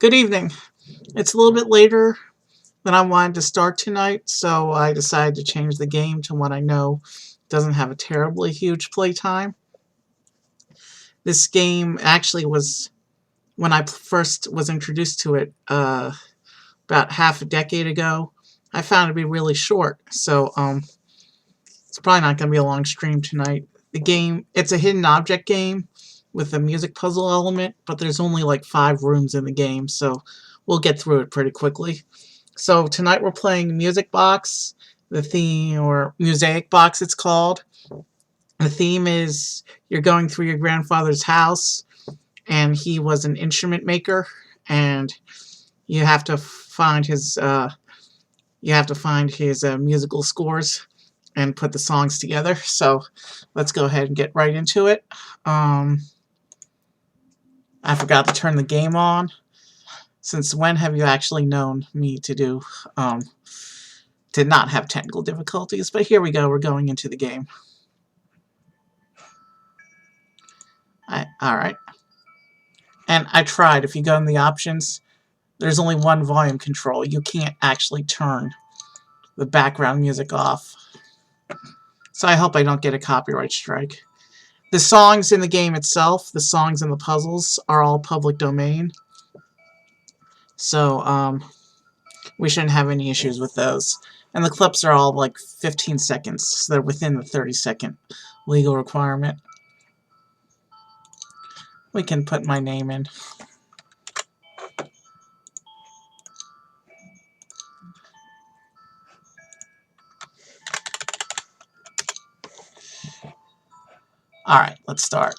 Good evening. It's a little bit later than I wanted to start tonight, so I decided to change the game to one I know doesn't have a terribly huge playtime. This game actually was, when I first was introduced to it about half a decade ago, I found it to be really short, so it's probably not going to be a long stream tonight. The game, it's a hidden object game with a music puzzle element, but there's only like 5 rooms in the game, so we'll get through it pretty quickly. So tonight we're playing Musaic Box, the theme, or Musaic Box it's called. The theme is you're going through your grandfather's house, and he was an instrument maker, and you have to find his musical scores and put the songs together. So let's go ahead and get right into it. I forgot to turn the game on. Since when have you actually known me to do did not have technical difficulties, but here we go, we're going into the game. Alright. And I tried, if you go in the options, there's only one volume control. You can't actually turn the background music off. So I hope I don't get a copyright strike. The songs in the game itself, the songs in the puzzles, are all public domain. So, we shouldn't have any issues with those. And the clips are all like 15 seconds, so they're within the 30-second legal requirement. We can put my name in. Alright, let's start.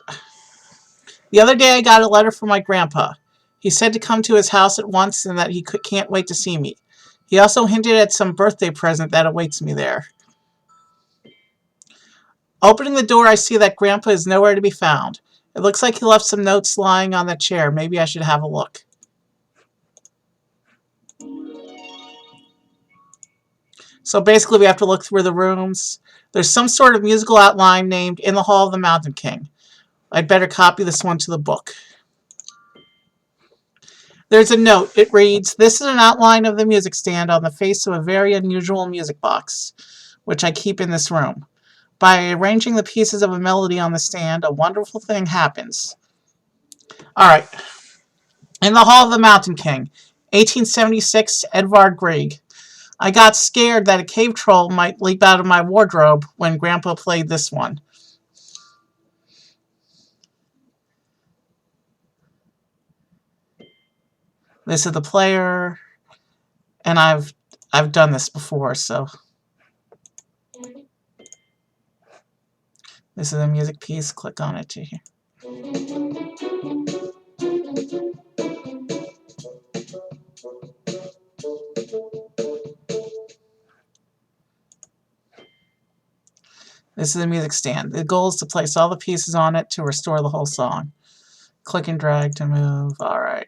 The other day I got a letter from my grandpa. He said to come to his house at once and that he can't wait to see me. He also hinted at some birthday present that awaits me there. Opening the door, I see that Grandpa is nowhere to be found. It looks like he left some notes lying on the chair. Maybe I should have a look. So basically we have to look through the rooms. There's some sort of musical outline named In the Hall of the Mountain King. I'd better copy this one to the book. There's a note. It reads, "This is an outline of the music stand on the face of a very unusual music box, which I keep in this room. By arranging the pieces of a melody on the stand, a wonderful thing happens." Alright. In the Hall of the Mountain King, 1876, Edvard Grieg. I got scared that a cave troll might leap out of my wardrobe when Grandpa played this one. This is the player, and I've done this before, so this is a music piece. Click on it to hear. This is a music stand. The goal is to place all the pieces on it to restore the whole song. Click and drag to move. Alright.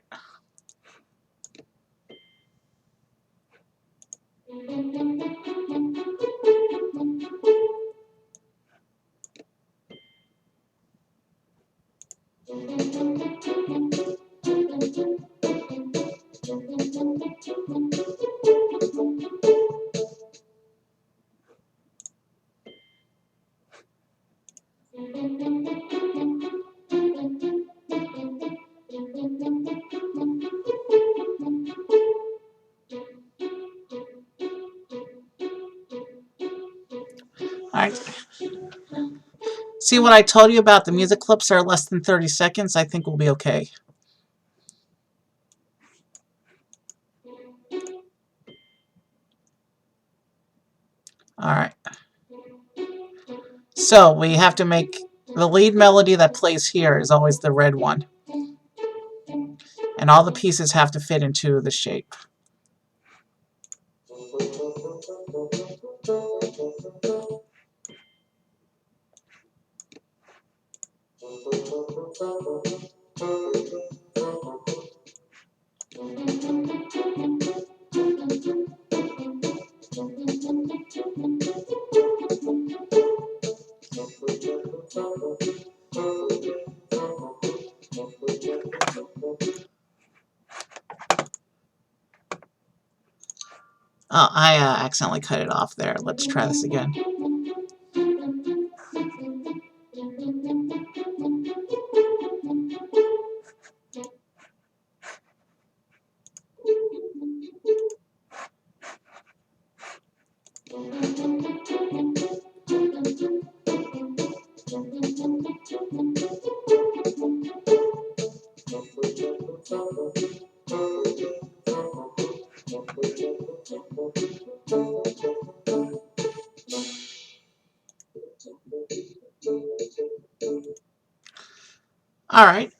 Alright. See what I told you about the music clips are less than 30 seconds? I think we'll be okay. Alright. So, we have to make the lead melody that plays here is always the red one. And all the pieces have to fit into the shape. Oh, I accidentally cut it off there. Let's try this again. Alright,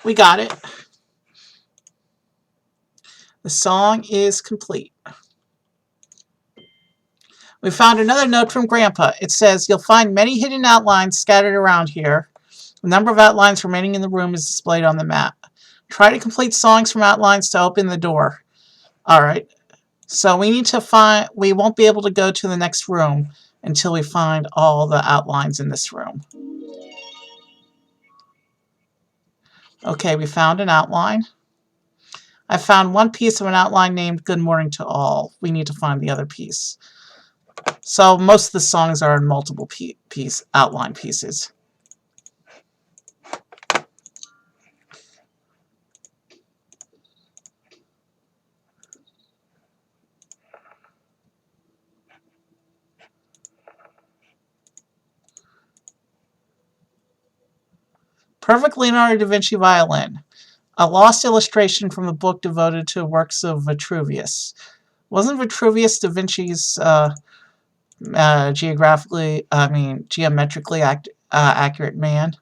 we got it. The song is complete. We found another note from Grandpa. It says, "You'll find many hidden outlines scattered around here. The number of outlines remaining in the room is displayed on the map. Try to complete songs from outlines to open the door." Alright, so we need to find... We won't be able to go to the next room until we find all the outlines in this room. Okay, we found an outline. I found one piece of an outline named "Good Morning to All." We need to find the other piece. So most of the songs are in multiple outline pieces. Perfect Leonardo da Vinci violin. A lost illustration from the book devoted to works of Vitruvius. Wasn't Vitruvius da Vinci's geometrically accurate man?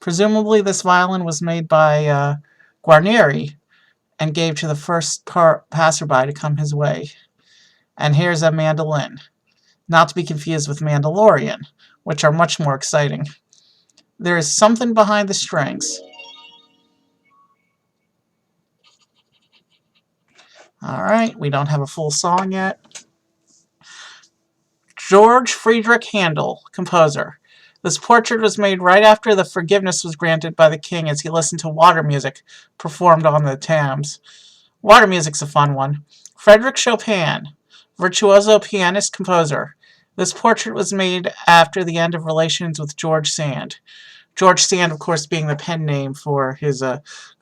Presumably this violin was made by Guarneri and gave to the first passerby to come his way. And here's a mandolin, not to be confused with Mandalorian, which are much more exciting. There is something behind the strings. Alright, we don't have a full song yet. George Friedrich Handel, composer. This portrait was made right after the forgiveness was granted by the king as he listened to water music performed on the Thames. Water music's a fun one. Frédéric Chopin, virtuoso pianist composer. This portrait was made after the end of relations with George Sand. George Sand, of course, being the pen name for his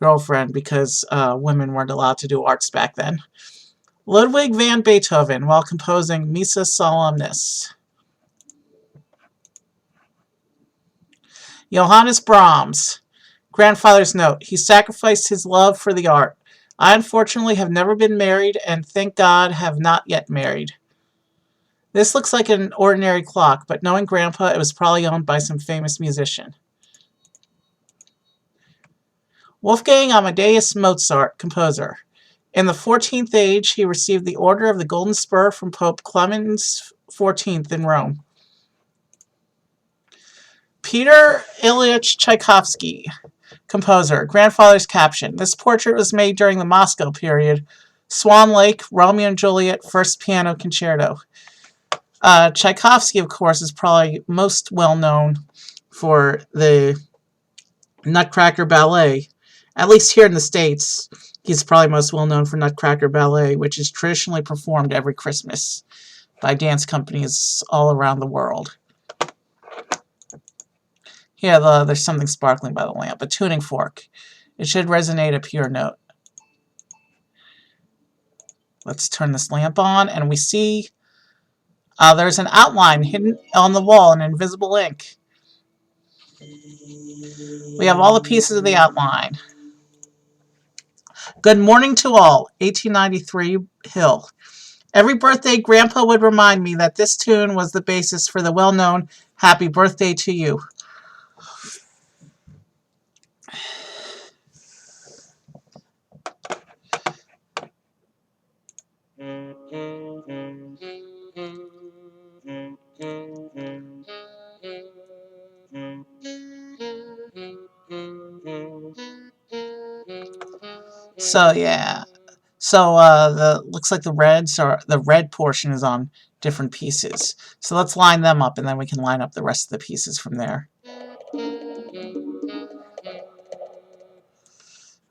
girlfriend, because women weren't allowed to do arts back then. Ludwig van Beethoven, while composing Missa Solemnis. Johannes Brahms. Grandfather's note. He sacrificed his love for the art. I unfortunately have never been married, and thank God have not yet married. This looks like an ordinary clock, but knowing Grandpa, it was probably owned by some famous musician. Wolfgang Amadeus Mozart, composer. In the 14th age, he received the Order of the Golden Spur from Pope Clemens XIV in Rome. Peter Ilyich Tchaikovsky, composer. Grandfather's caption. This portrait was made during the Moscow period. Swan Lake, Romeo and Juliet, First Piano Concerto. Tchaikovsky, of course, is probably most well known for the Nutcracker Ballet. At least here in the States, he's probably most well known for Nutcracker Ballet, which is traditionally performed every Christmas by dance companies all around the world. Here, there's something sparkling by the lamp. A tuning fork. It should resonate a pure note. Let's turn this lamp on, and we see there's an outline hidden on the wall in invisible ink. We have all the pieces of the outline. Good Morning to All, 1893 Hill. Every birthday, Grandpa would remind me that this tune was the basis for the well-known Happy Birthday to You. So yeah, so looks like the red portion is on different pieces. So let's line them up, and then we can line up the rest of the pieces from there.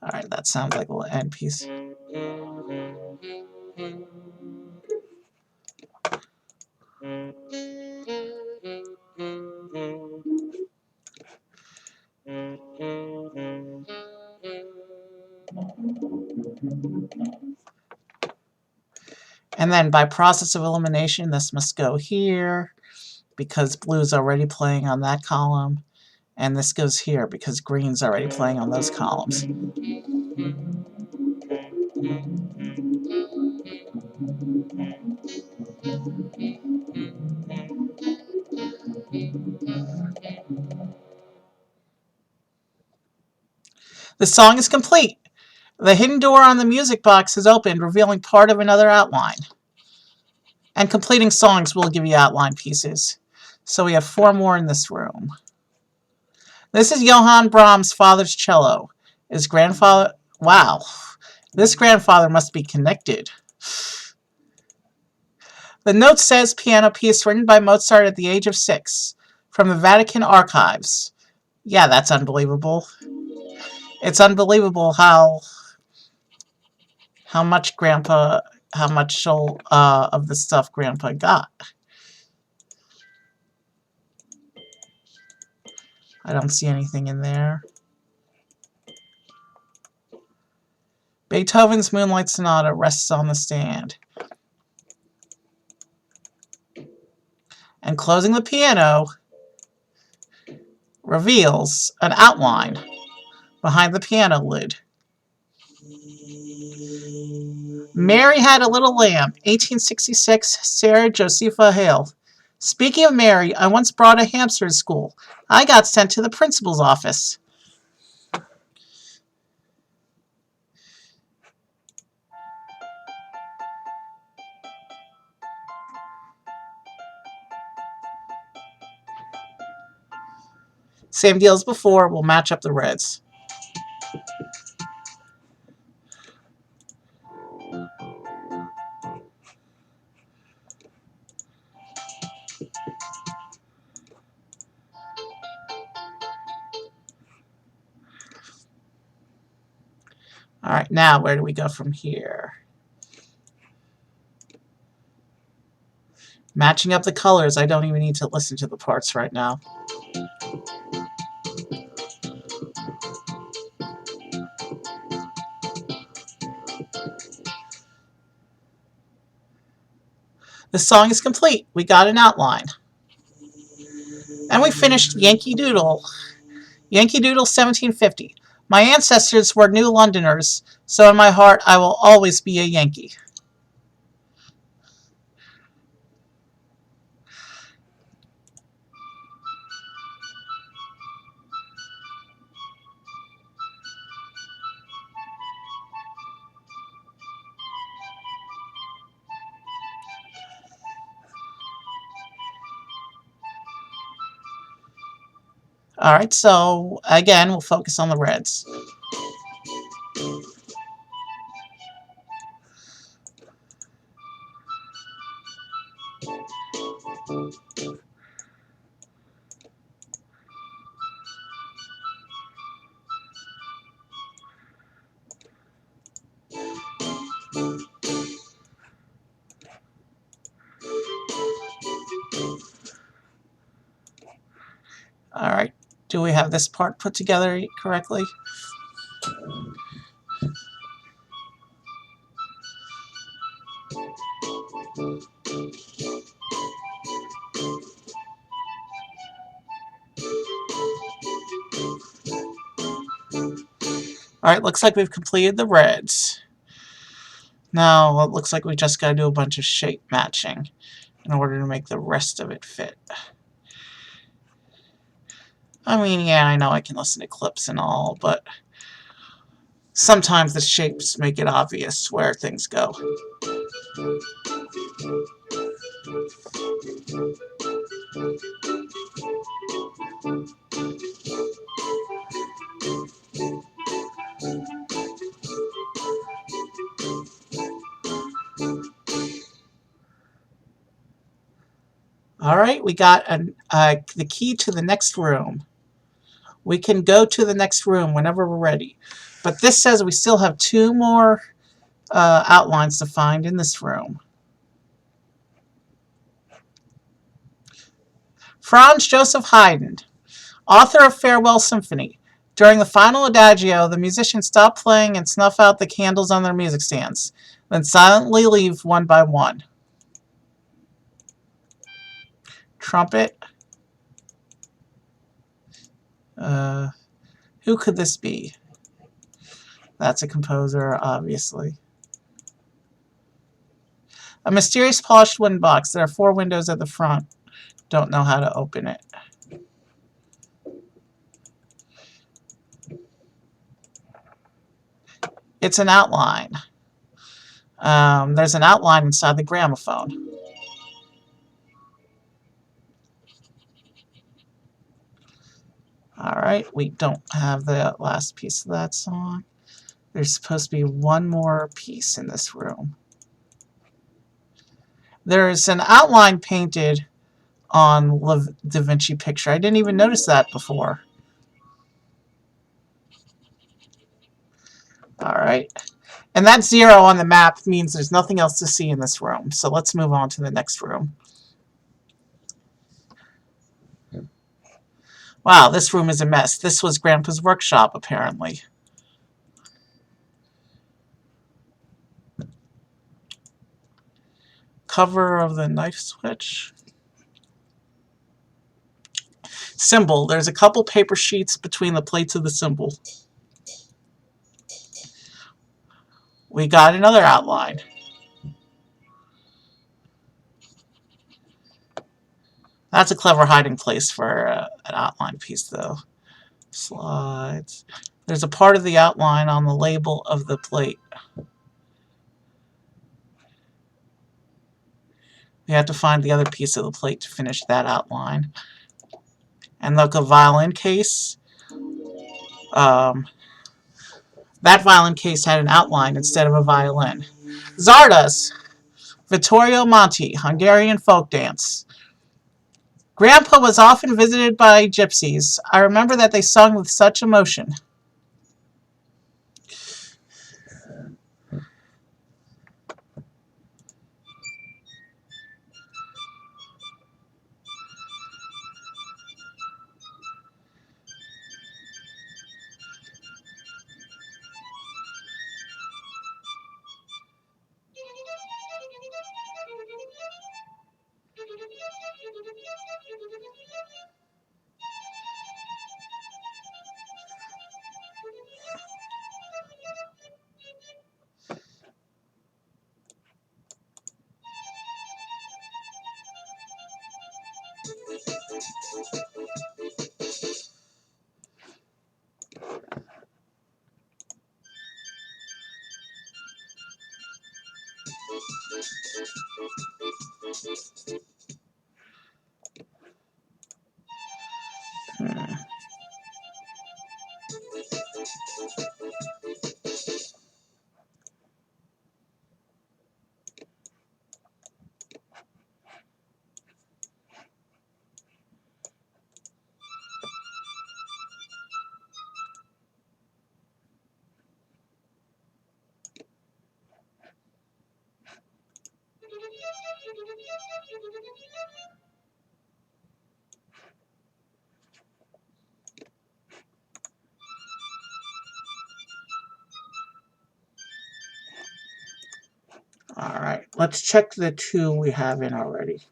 All right, that sounds like a little end piece. And then by process of elimination, this must go here because blue's already playing on that column. And this goes here because green's already playing on those columns. The song is complete. The hidden door on the music box is opened, revealing part of another outline. And completing songs will give you outline pieces. So we have 4 more in this room. This is Johann Brahms' father's cello. His grandfather... Wow. This grandfather must be connected. The note says piano piece written by Mozart at the age of 6 from the Vatican archives. Yeah, that's unbelievable. It's unbelievable how much of the stuff Grandpa got. I don't see anything in there. Beethoven's Moonlight Sonata rests on the stand. And closing the piano reveals an outline behind the piano lid. Mary Had a Little Lamb, 1866, Sarah Josepha Hale. Speaking of Mary, I once brought a hamster to school. I got sent to the principal's office. Same deal as before, we'll match up the reds. All right, now where do we go from here? Matching up the colors, I don't even need to listen to the parts right now. The song is complete. We got an outline. And we finished Yankee Doodle. Yankee Doodle 1750. My ancestors were New Londoners, so in my heart I will always be a Yankee. All right, so again, we'll focus on the reds. All right, do we have this part put together correctly? All right, looks like we've completed the reds. Now it looks like we just got to do a bunch of shape matching in order to make the rest of it fit. I mean, yeah, I know I can listen to clips and all, but sometimes the shapes make it obvious where things go. All right, we got the key to the next room. We can go to the next room whenever we're ready. But this says we still have 2 more outlines to find in this room. Franz Joseph Haydn, author of Farewell Symphony. During the final adagio, the musicians stop playing and snuff out the candles on their music stands. Then silently leave one by one. Trumpet. Who could this be? That's a composer, obviously. A mysterious polished wooden box. There are 4 windows at the front. Don't know how to open it. It's an outline. There's an outline inside the gramophone. Alright, we don't have the last piece of that song. There's supposed to be one more piece in this room. There's an outline painted on Da Vinci picture. I didn't even notice that before. Alright. And that 0 on the map means there's nothing else to see in this room. So let's move on to the next room. Wow, this room is a mess. This was Grandpa's workshop, apparently. Cover of the knife switch. Symbol. There's a couple paper sheets between the plates of the symbol. We got another outline. That's a clever hiding place for an outline piece, though. Slides. There's a part of the outline on the label of the plate. We have to find the other piece of the plate to finish that outline. And look, a violin case. That violin case had an outline instead of a violin. Zardas. Vittorio Monti, Hungarian folk dance. Grandpa was often visited by gypsies. I remember that they sung with such emotion. Alright, let's check the 2 we have in already.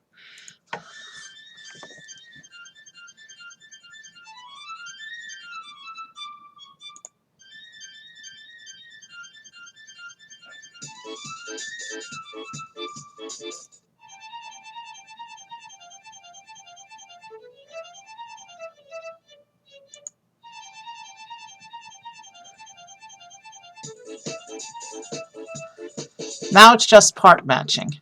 Now it's just part matching.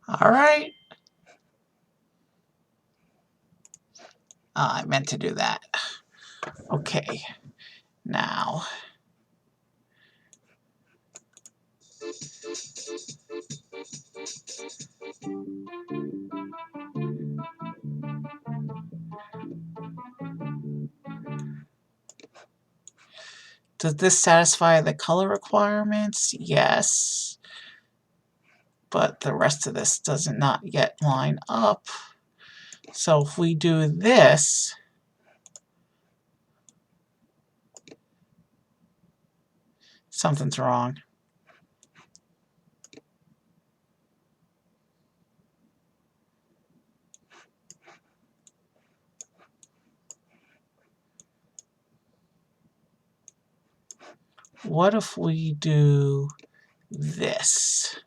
All right. I meant to do that. Okay. Now. Does this satisfy the color requirements? Yes. But the rest of this does not yet line up. So if we do this, something's wrong. What if we do this?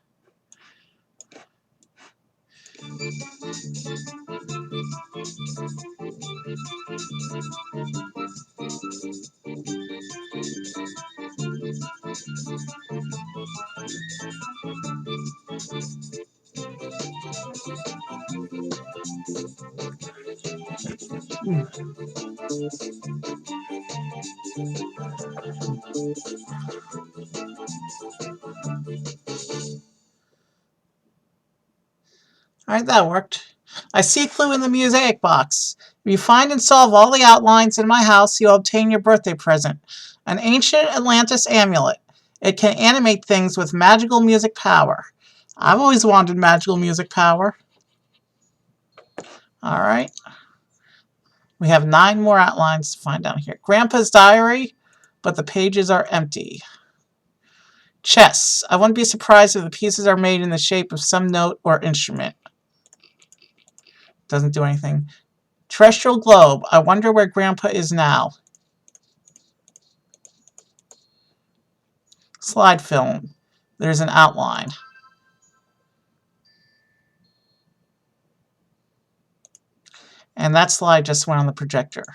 Alright, that worked. I see a clue in the Musaic Box. If you find and solve all the outlines in my house, you'll obtain your birthday present. An ancient Atlantis amulet. It can animate things with magical music power. I've always wanted magical music power. Alright. We have 9 more outlines to find down here. Grandpa's diary, but the pages are empty. Chess. I wouldn't be surprised if the pieces are made in the shape of some note or instrument. Doesn't do anything. Terrestrial globe. I wonder where Grandpa is now. Slide film. There's an outline. And that slide just went on the projector,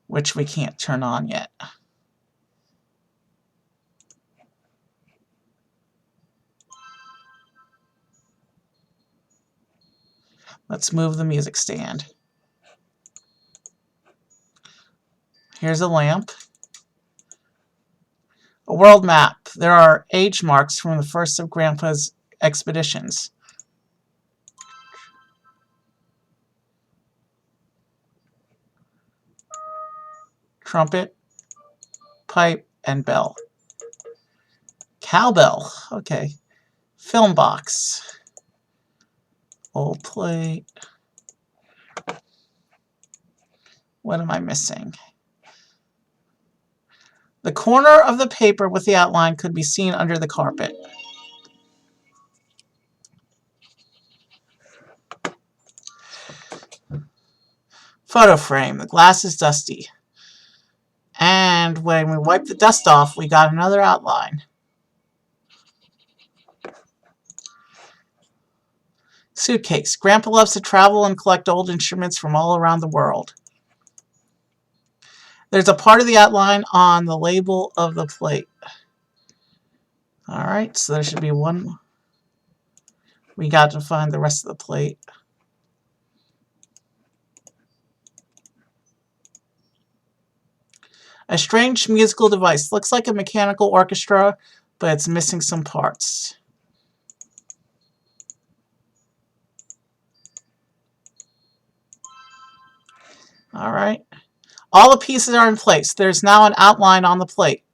which we can't turn on yet. Let's move the music stand. Here's a lamp. A world map. There are age marks from the first of Grandpa's expeditions. Trumpet, pipe, and bell. Cowbell. Okay. Film box. Old plate. What am I missing? The corner of the paper with the outline could be seen under the carpet. Photo frame. The glass is dusty. And when we wipe the dust off, we got another outline. Suitcase. Grandpa loves to travel and collect old instruments from all around the world. There's a part of the outline on the label of the plate. Alright, so there should be one. We got to find the rest of the plate. A strange musical device. Looks like a mechanical orchestra, but it's missing some parts. Alright. All the pieces are in place. There's now an outline on the plate.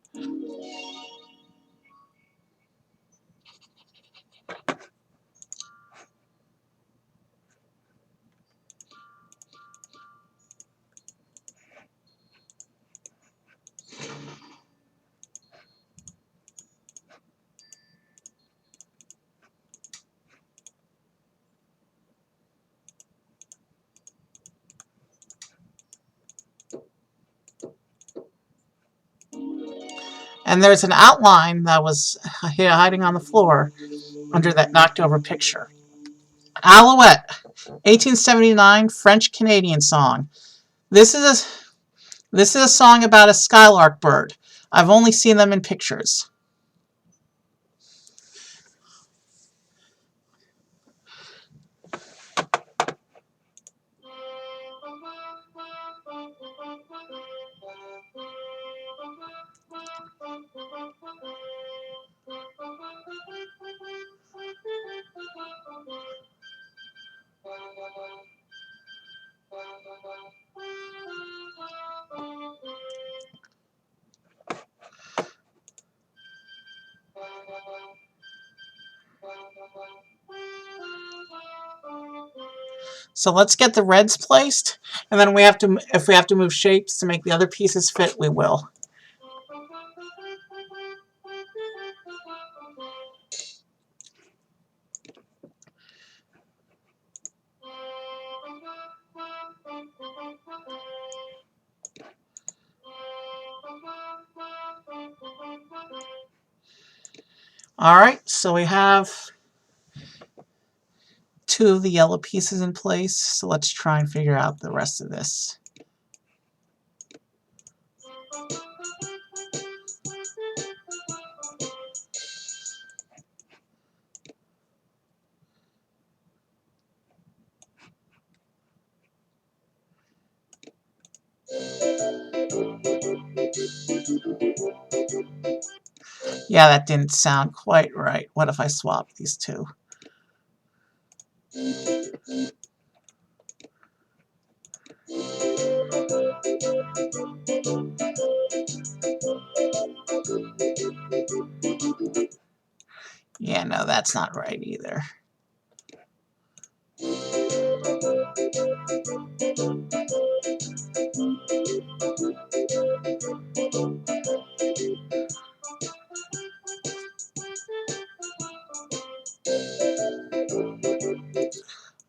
And there's an outline that was hiding on the floor under that knocked over picture. Alouette, 1879 French-Canadian song. This is a song about a skylark bird. I've only seen them in pictures. So let's get the reds placed, and then if we have to move shapes to make the other pieces fit, we will. Alright, so we have 2 of the yellow pieces in place, so let's try and figure out the rest of this. Yeah, that didn't sound quite right. What if I swap these two? Yeah, no, that's not right either.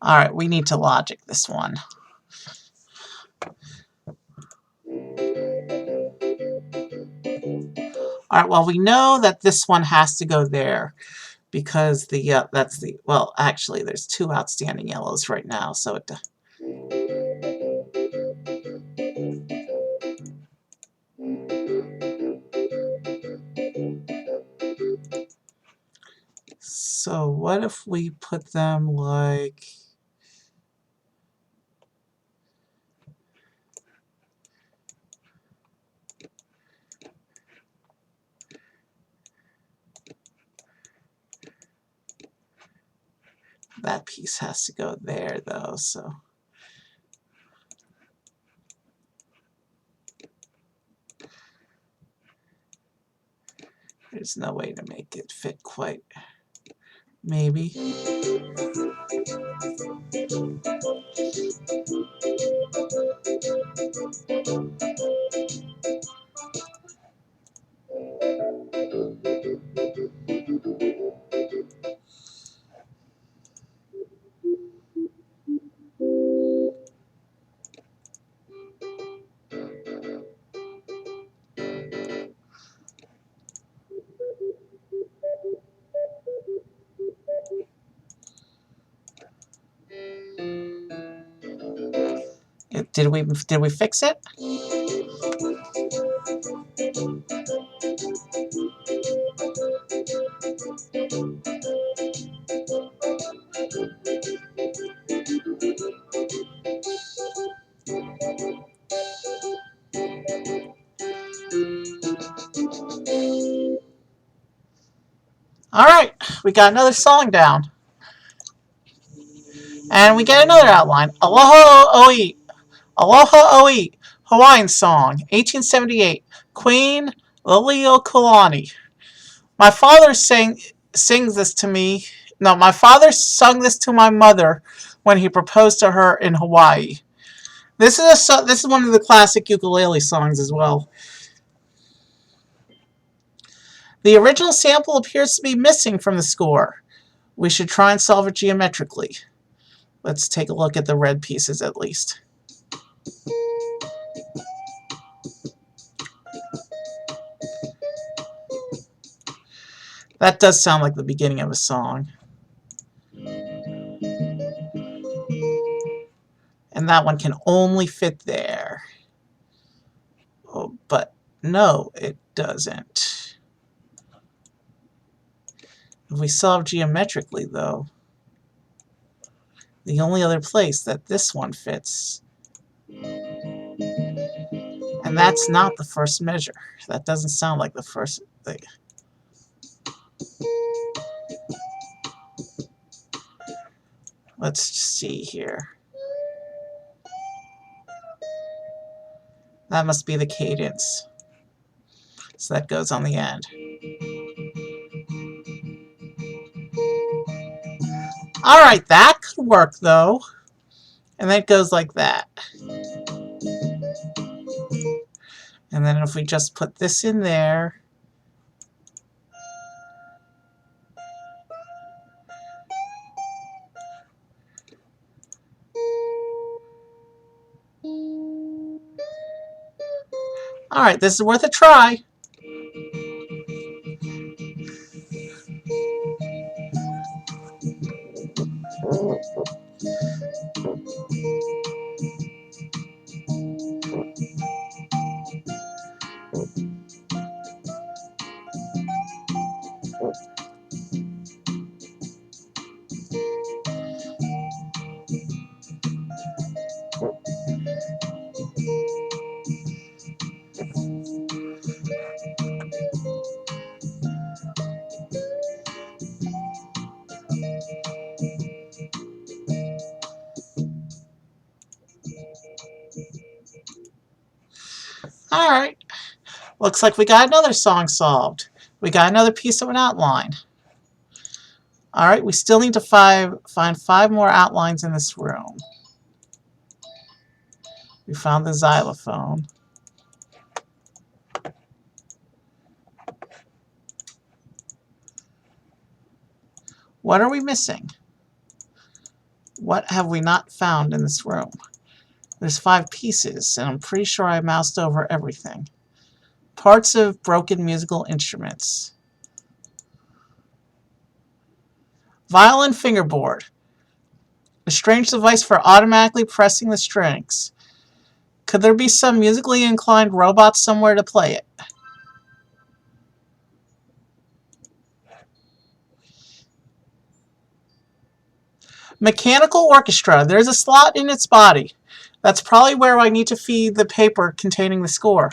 Alright, we need to logic this one. Alright, well, we know that this one has to go there because that's the, well, actually, there's 2 outstanding yellows right now, so it... So what if we put them like... That piece has to go there, though, so... There's no way to make it fit quite. Maybe. Did we fix it? Alright, we got another song down. And we get another outline. Aloha Oi. Aloha Oi. Hawaiian song. 1878. Queen Liliuokalani. My father sings this to me. No, my father sung this to my mother when he proposed to her in Hawaii. This is one of the classic ukulele songs as well. The original sample appears to be missing from the score. We should try and solve it geometrically. Let's take a look at the red pieces at least. That does sound like the beginning of a song. And that one can only fit there. Oh, but no, it doesn't. If we solve geometrically, though, the only other place that this one fits, and that's not the first measure. That doesn't sound like the first thing. Let's see here. That must be the cadence. So that goes on the end. Alright, that could work, though. And then it goes like that. And then if we just put this in there, all right, this is worth a try. All right, looks like we got another song solved. We got another piece of an outline. All right, we still need to find 5 more outlines in this room. We found the xylophone. What are we missing? What have we not found in this room? There's 5 pieces, and I'm pretty sure I moused over everything. Parts of broken musical instruments. Violin fingerboard. A strange device for automatically pressing the strings. Could there be some musically inclined robot somewhere to play it? Mechanical orchestra. There's a slot in its body. That's probably where I need to feed the paper containing the score.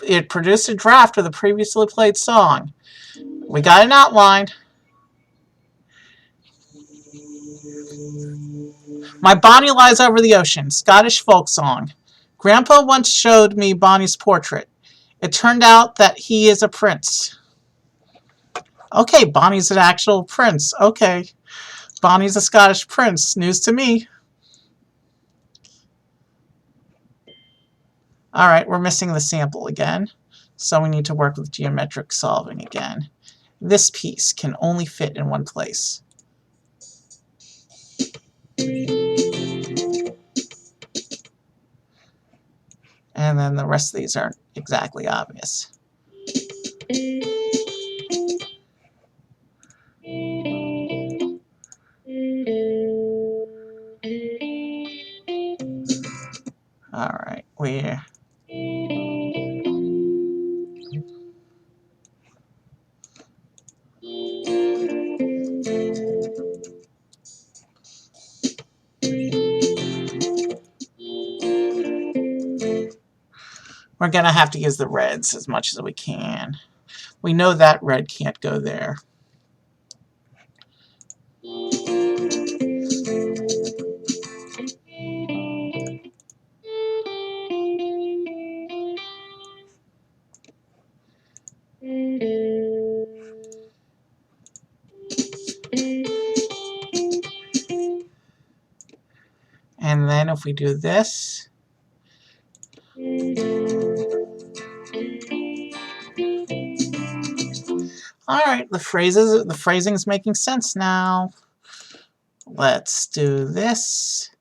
It produced a draft of the previously played song. We got an outline. My Bonnie Lies Over the Ocean, Scottish folk song. Grandpa once showed me Bonnie's portrait. It turned out that he is a prince. Okay, Bonnie's an actual prince. Okay, Bonnie's a Scottish prince. News to me. All right, we're missing the sample again, so we need to work with geometric solving again. This piece can only fit in one place. And then the rest of these aren't exactly obvious. All right, we're gonna have to use the reds as much as we can. We know that red can't go there. And then if we do this, all right, the phrasing is making sense now. Let's do this.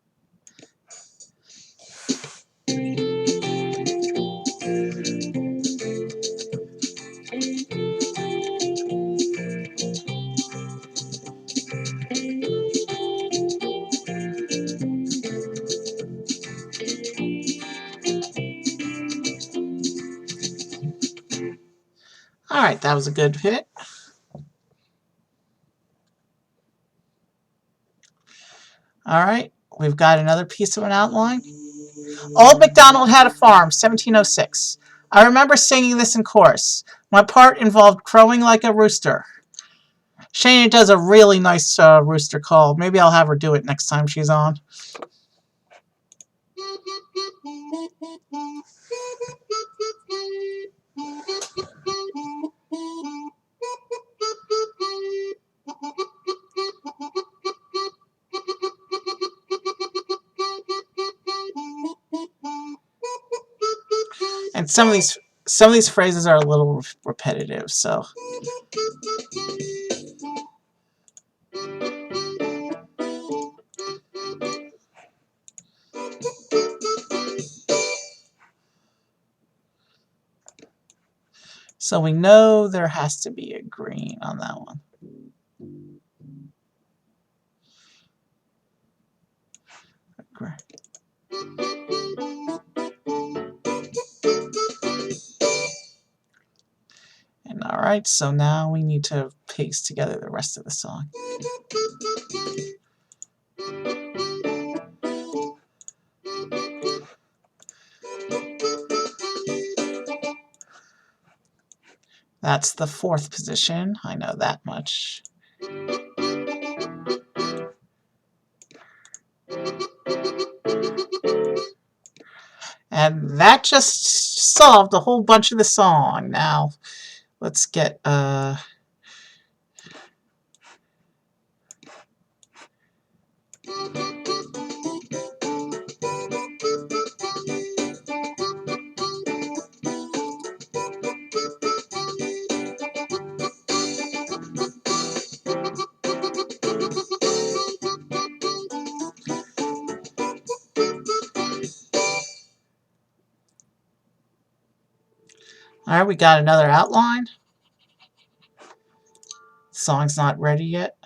All right, that was a good hit. All right, we've got another piece of an outline. Old MacDonald had a farm, 1706. I remember singing this in chorus. My part involved crowing like a rooster. Shania does a really nice rooster call. Maybe I'll have her do it next time she's on. And some of these phrases are a little repetitive, so. So we know there has to be a green on that one. And all right, so now we need to piece together the rest of the song. That's the fourth position. I know that much. And that just solved a whole bunch of the song. Now, let's get all right, we got another outline. Song's not ready yet.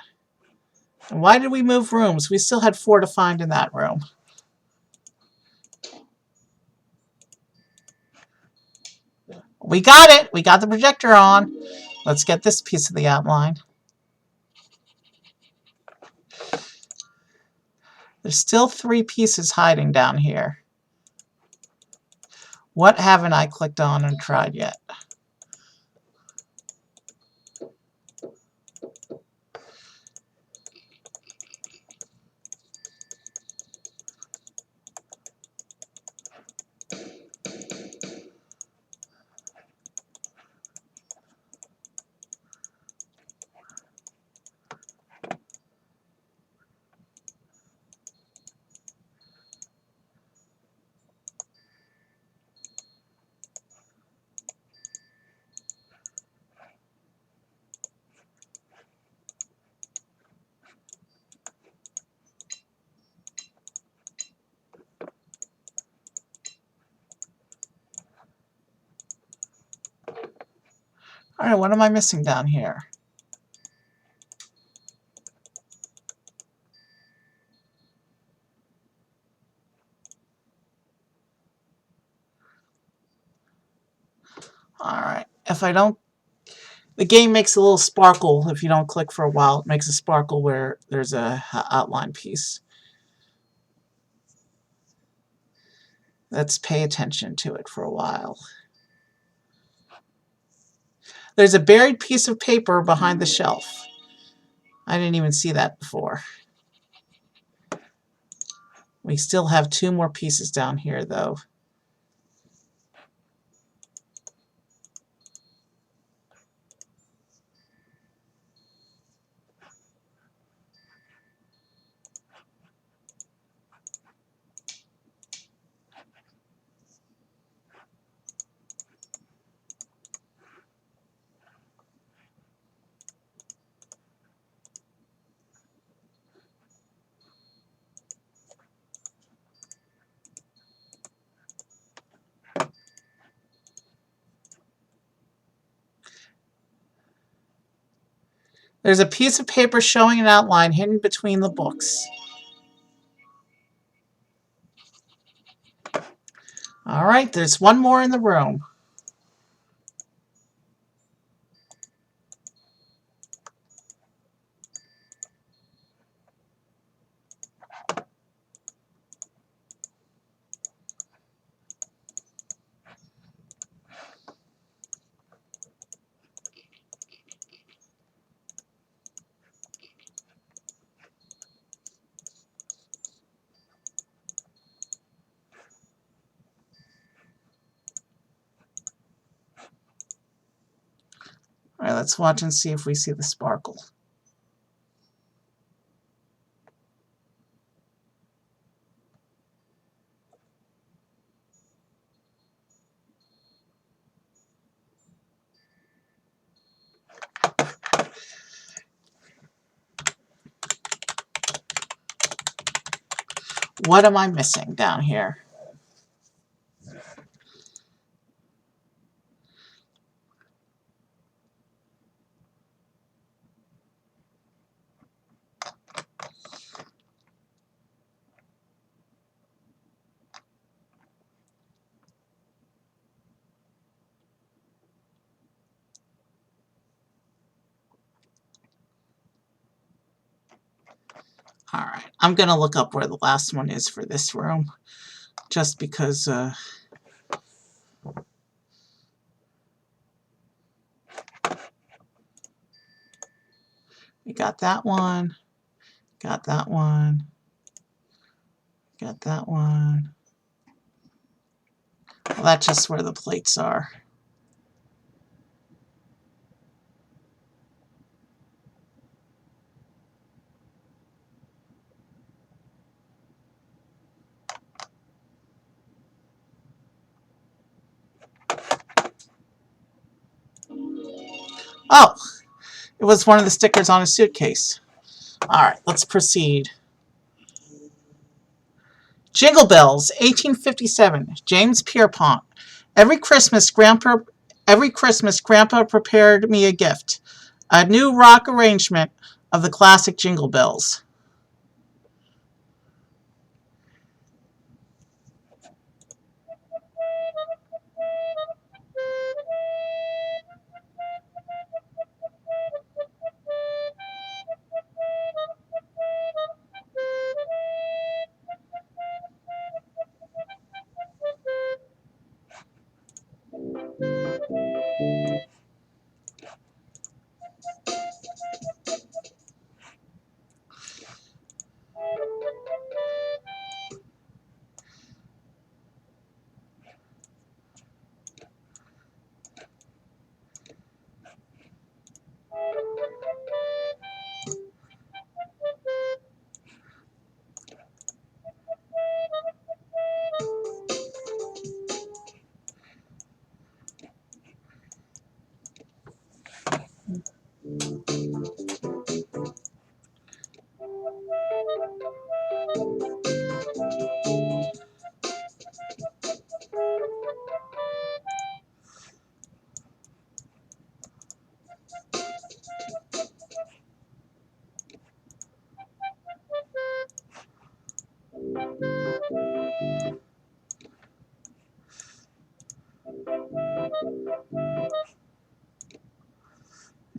And why did we move rooms? We still had 4 to find in that room. We got it! We got the projector on. Let's get this piece of the outline. There's still 3 pieces hiding down here. What haven't I clicked on and tried yet? All right, what am I missing down here? All right, if I don't, the game makes a little sparkle if you don't click for a while. It makes a sparkle where there's a outline piece. Let's pay attention to it for a while. There's a buried piece of paper behind the shelf. I didn't even see that before. We still have 2 more pieces down here, though. There's a piece of paper showing an outline hidden between the books. All right, there's 1 more in the room. All right, let's watch and see if we see the sparkle. What am I missing down here? Alright, I'm going to look up where the last one is for this room, just because we got that one, got that one, got that one. Well, that's just where the plates are. Oh, it was one of the stickers on a suitcase. Alright, let's proceed. Jingle Bells, 1857, James Pierpont. Every Christmas, Grandpa prepared me a gift, a new rock arrangement of the classic Jingle Bells.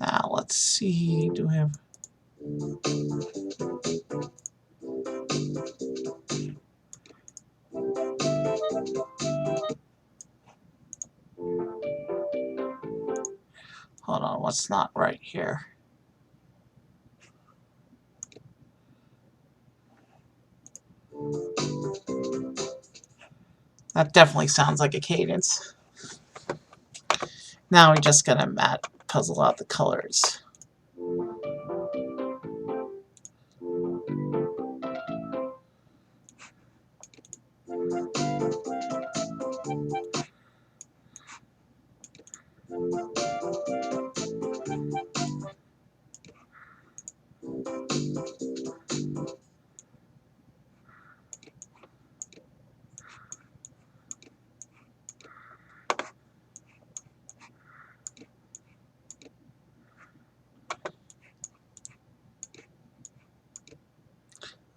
Now, let's see, do we have... Hold on, what's not right here? That definitely sounds like a cadence. Now we just gotta puzzle out the colors.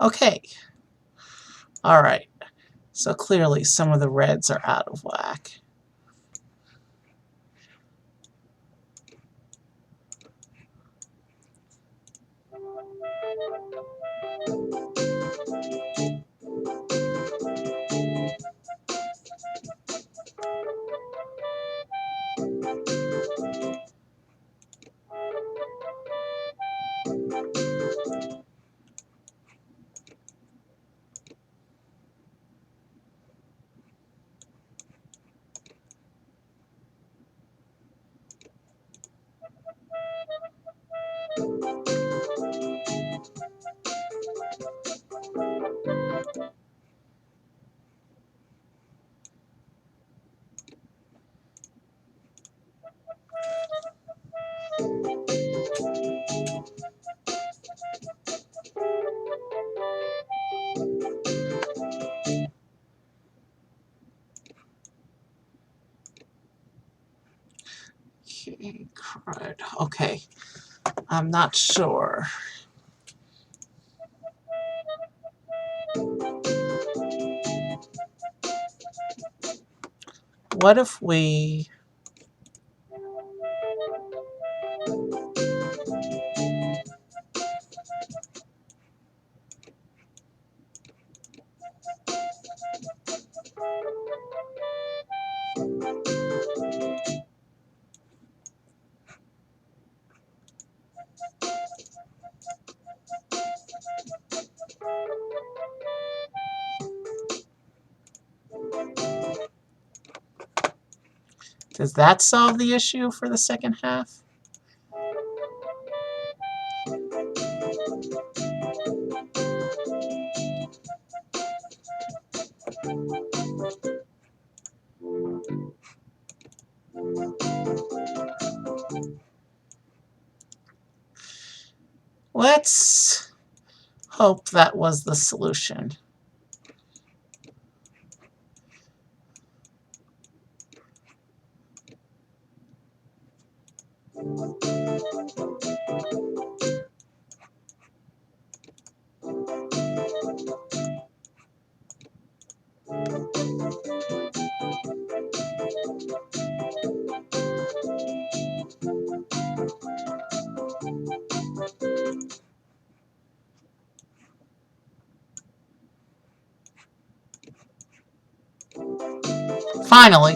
Okay. Alright. So clearly some of the reds are out of whack. Right. Okay. I'm not sure. What if we... Does that solve the issue for the second half? Let's hope that was the solution. Finally.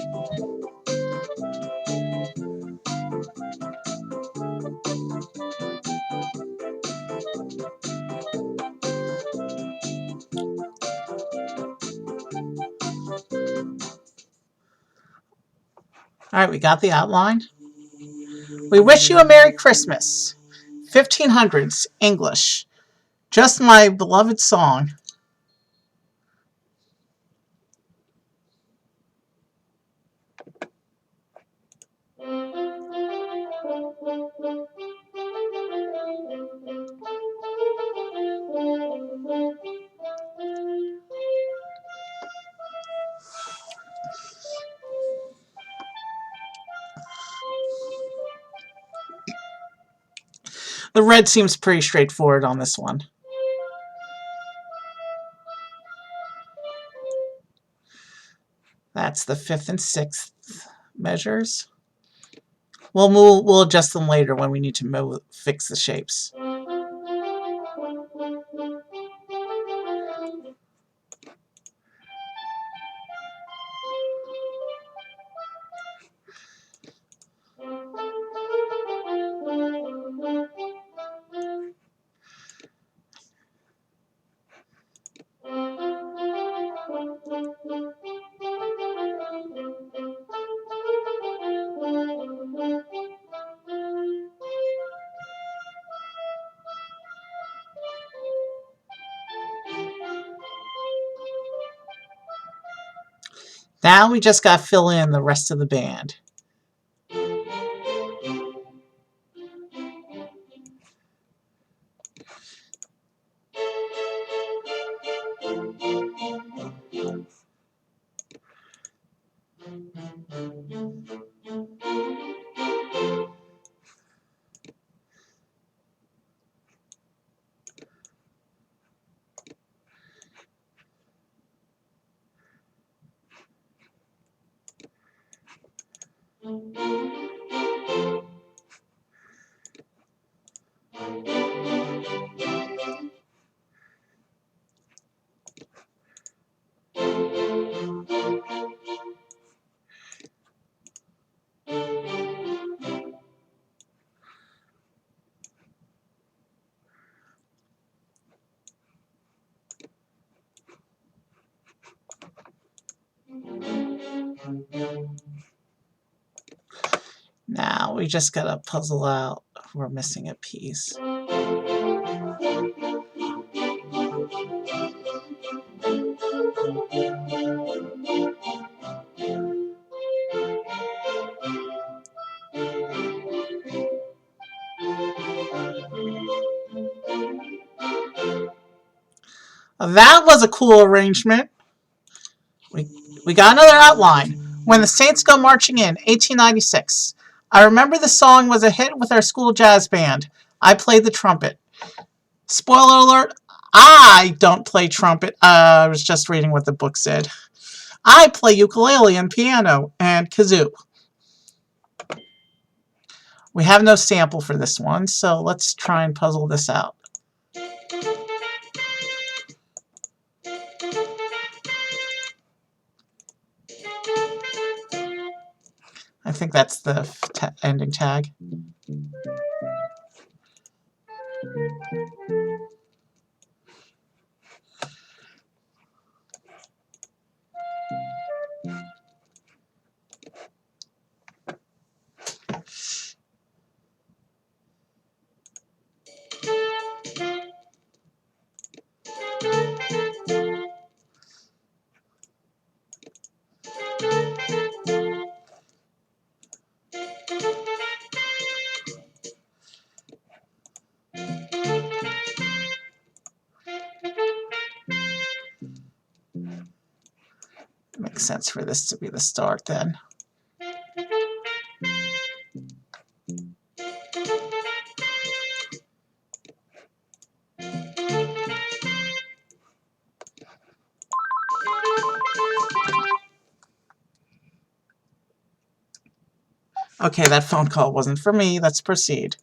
All right, we got the outline. We wish you a Merry Christmas. 1500s, English. Just my beloved song. The red seems pretty straightforward on this one. That's the 5th and 6th measures. We'll adjust them later when we need to fix the shapes. Now we just got to fill in the rest of the band. Now we just got to puzzle out. We're missing a piece. That was a cool arrangement. We got another outline. When the Saints Go Marching In, 1896. I remember the song was a hit with our school jazz band. I played the trumpet. Spoiler alert, I don't play trumpet. I was just reading what the book said. I play ukulele and piano and kazoo. We have no sample for this one, so let's try and puzzle this out. I think that's the ending tag. Makes sense for this to be the start then. Okay, that phone call wasn't for me. Let's proceed.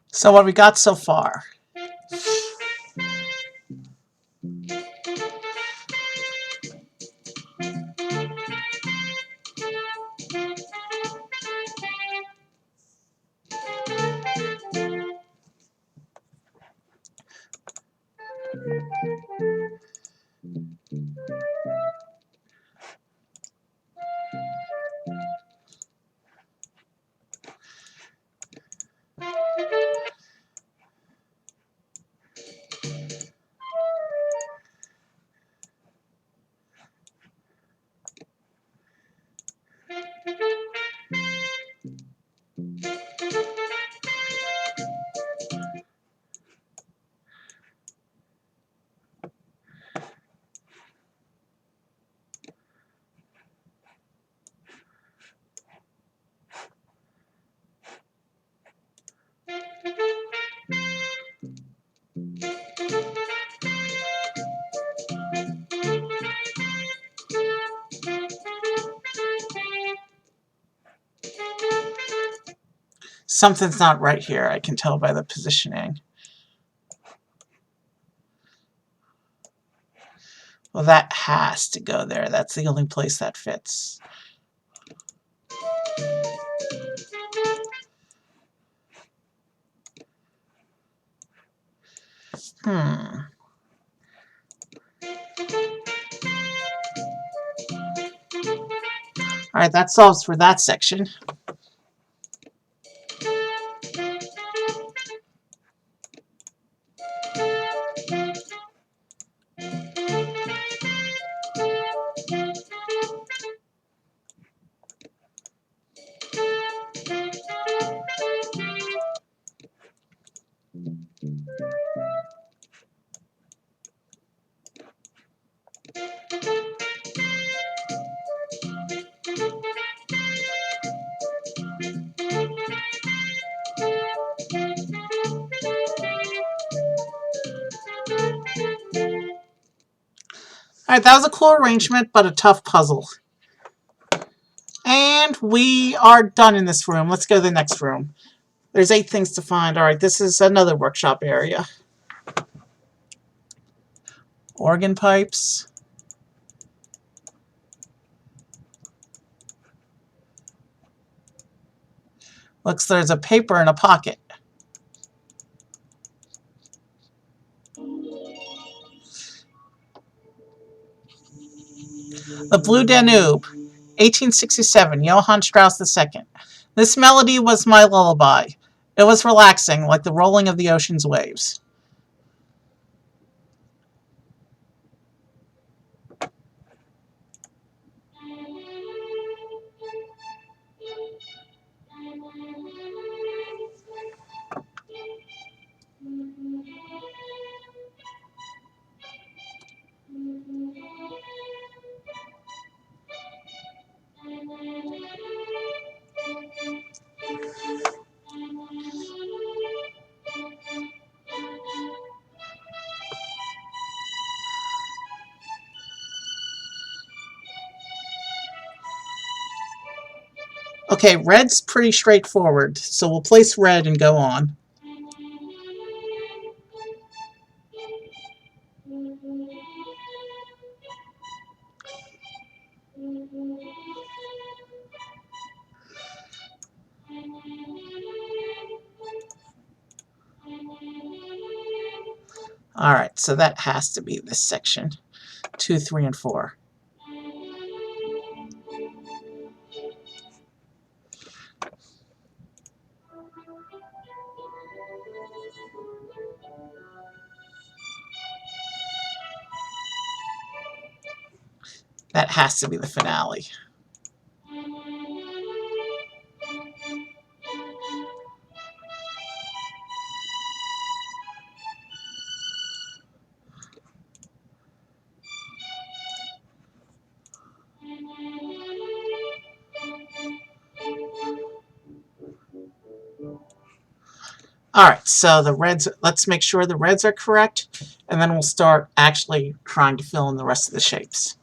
So what we got so far? Something's not right here, I can tell by the positioning. Well, that has to go there. That's the only place that fits. Alright, that solves for that section. Alright, that was a cool arrangement, but a tough puzzle. And we are done in this room. Let's go to the next room. There's 8 things to find. Alright, this is another workshop area. Organ pipes. Looks there's a paper in a pocket. The Blue Danube, 1867, Johann Strauss II. This melody was my lullaby. It was relaxing, like the rolling of the ocean's waves. Okay, red's pretty straightforward, so we'll place red and go on. Alright, so that has to be this section. 2, 3, and 4. That has to be the finale. Alright, so the reds, let's make sure the reds are correct, and then we'll start actually trying to fill in the rest of the shapes.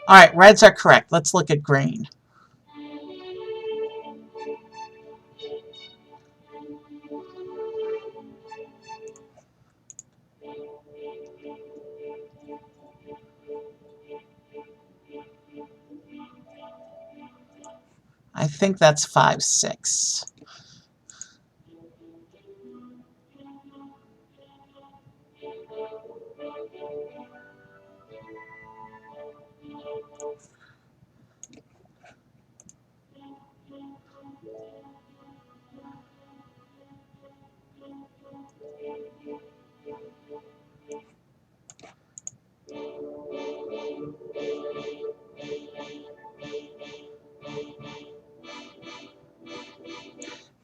Alright, reds are correct. Let's look at green. I think that's 5, 6.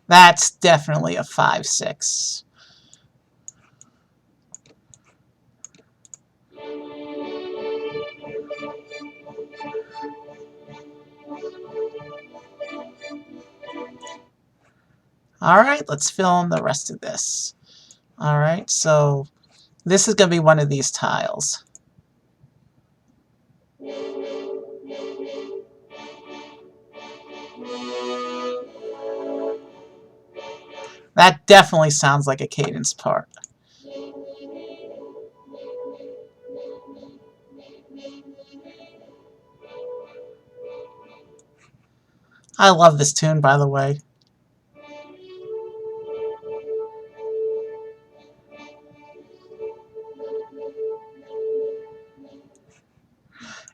That's definitely a 5, 6. Alright, let's fill in the rest of this. Alright, so this is going to be one of these tiles. That definitely sounds like a cadence part. I love this tune, by the way.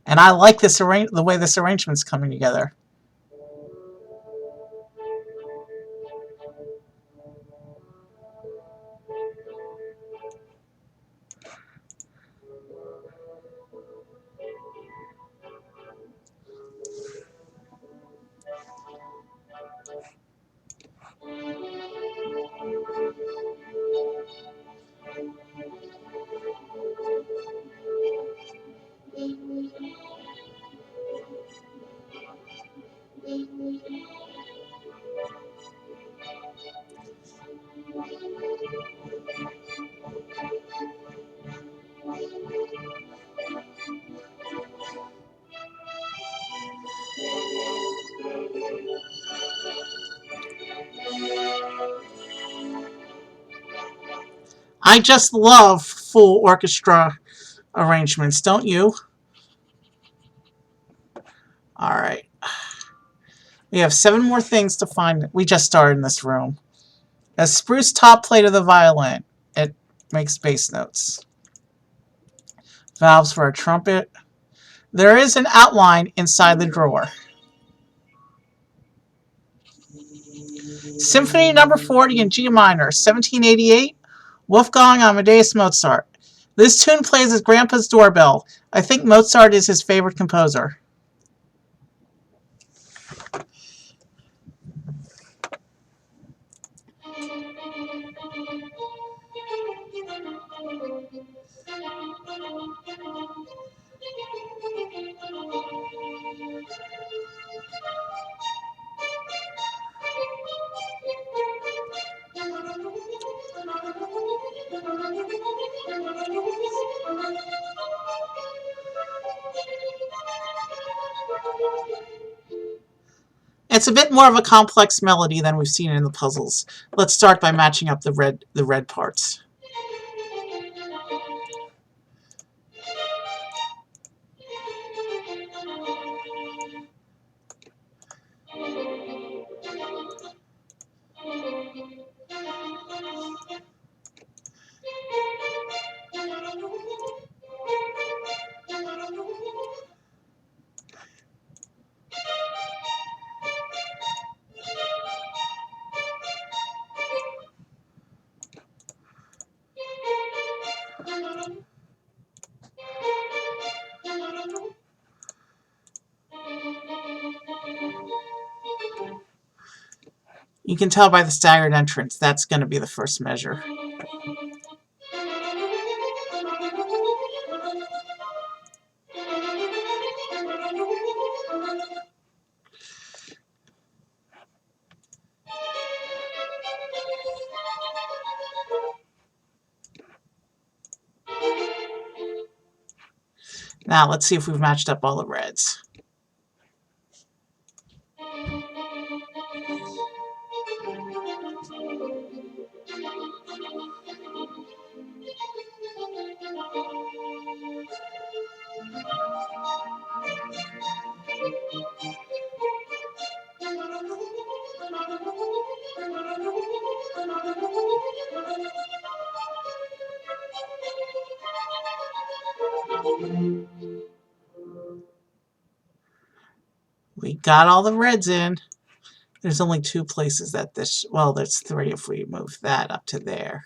And I like this the way this arrangement's coming together. I just love full orchestra arrangements, don't you? Alright. We have 7 more things to find. We just started in this room. A spruce top plate of the violin. It makes bass notes. Valves for a trumpet. There is an outline inside the drawer. Symphony No. 40 in G minor, 1788, Wolfgang Amadeus Mozart. This tune plays his grandpa's doorbell. I think Mozart is his favorite composer. It's a bit more of a complex melody than we've seen in the puzzles. Let's start by matching up the red parts. You can tell by the staggered entrance, that's going to be the first measure. Now let's see if we've matched up all the reds. We got all the reds in. There's only 2 places that this, well, there's 3 if we move that up to there.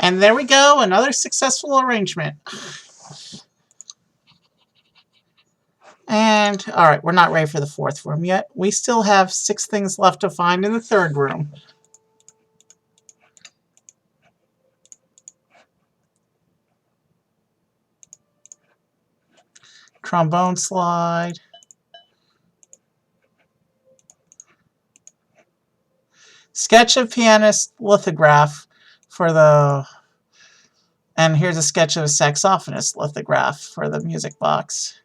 And there we go, another successful arrangement. And, alright, we're not ready for the 4th room yet. We still have 6 things left to find in the 3rd room. Trombone slide. Sketch of pianist lithograph for the... And here's a sketch of a saxophonist lithograph for the music box.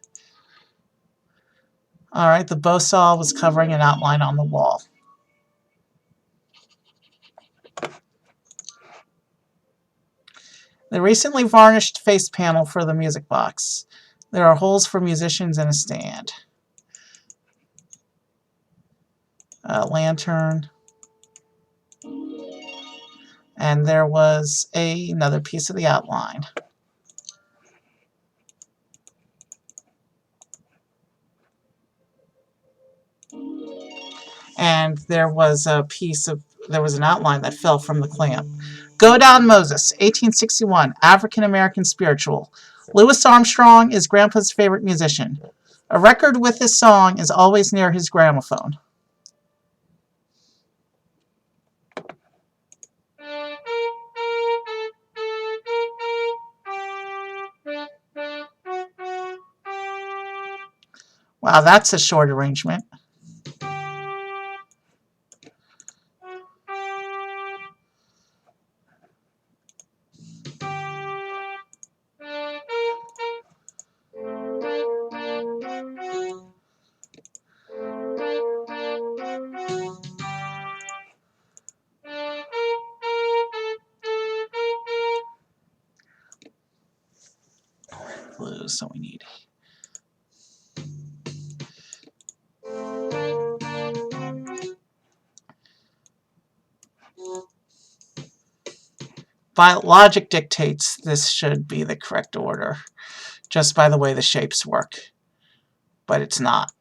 Alright, the bow saw was covering an outline on the wall. The recently varnished face panel for the music box. There are holes for musicians and a stand. A lantern. And there was another piece of the outline. And there was an outline that fell from the clamp. Go Down Moses, 1861, African-American spiritual. Louis Armstrong is Grandpa's favorite musician. A record with this song is always near his gramophone. Wow, that's a short arrangement. Blues, so we need. Logic dictates this should be the correct order, just by the way the shapes work, but it's not.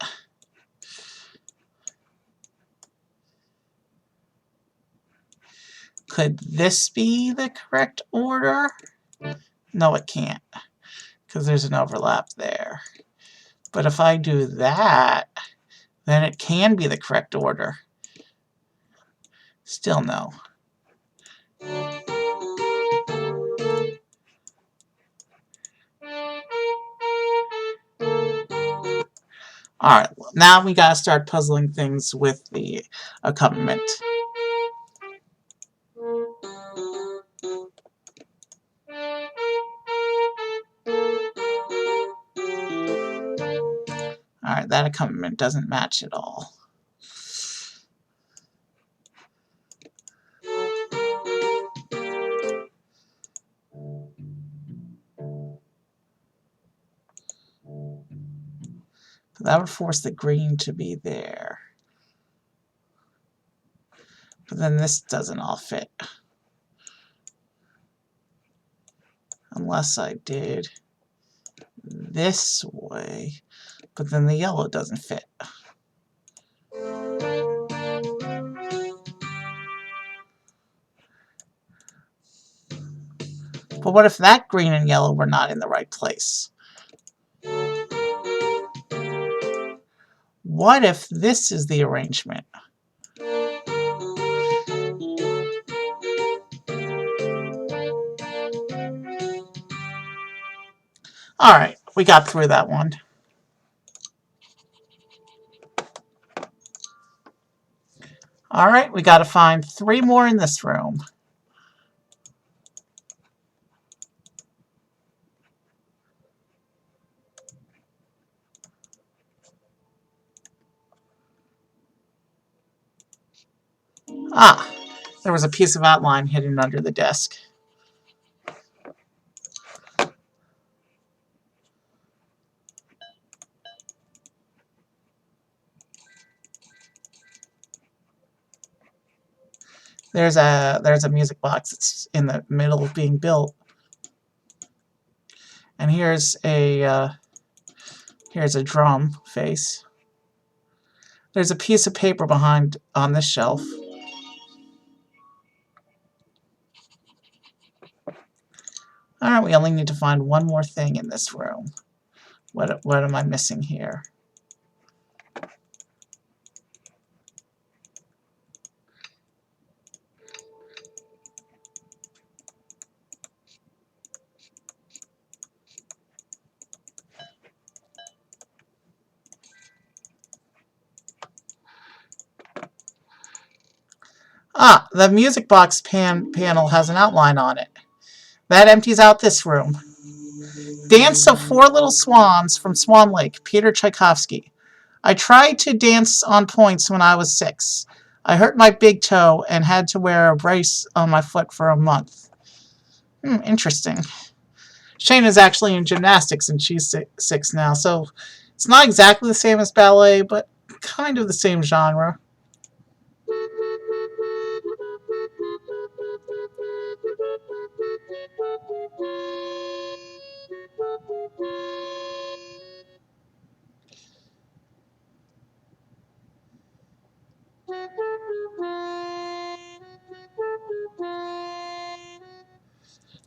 Could this be the correct order? No, it can't, because there's an overlap there. But if I do that, then it can be the correct order. Still no. Alright, now we gotta start puzzling things with the accompaniment. Alright, that accompaniment doesn't match at all. That would force the green to be there. But then this doesn't all fit. Unless I did this way, but then the yellow doesn't fit. But what if that green and yellow were not in the right place? What if this is the arrangement? Alright, we got through that one. Alright, we got to find 3 more in this room. Ah, there was a piece of outline hidden under the desk. There's a music box that's in the middle of being built. And here's a drum face. There's a piece of paper behind on this shelf. Alright, we only need to find one more thing in this room. What am I missing here? Ah, the music box panel has an outline on it. That empties out this room. Dance of Four Little Swans from Swan Lake, Peter Tchaikovsky. I tried to dance on points when I was 6. I hurt my big toe and had to wear a brace on my foot for a month. Interesting. Shayna's actually in gymnastics and she's 6 now, so it's not exactly the same as ballet, but kind of the same genre.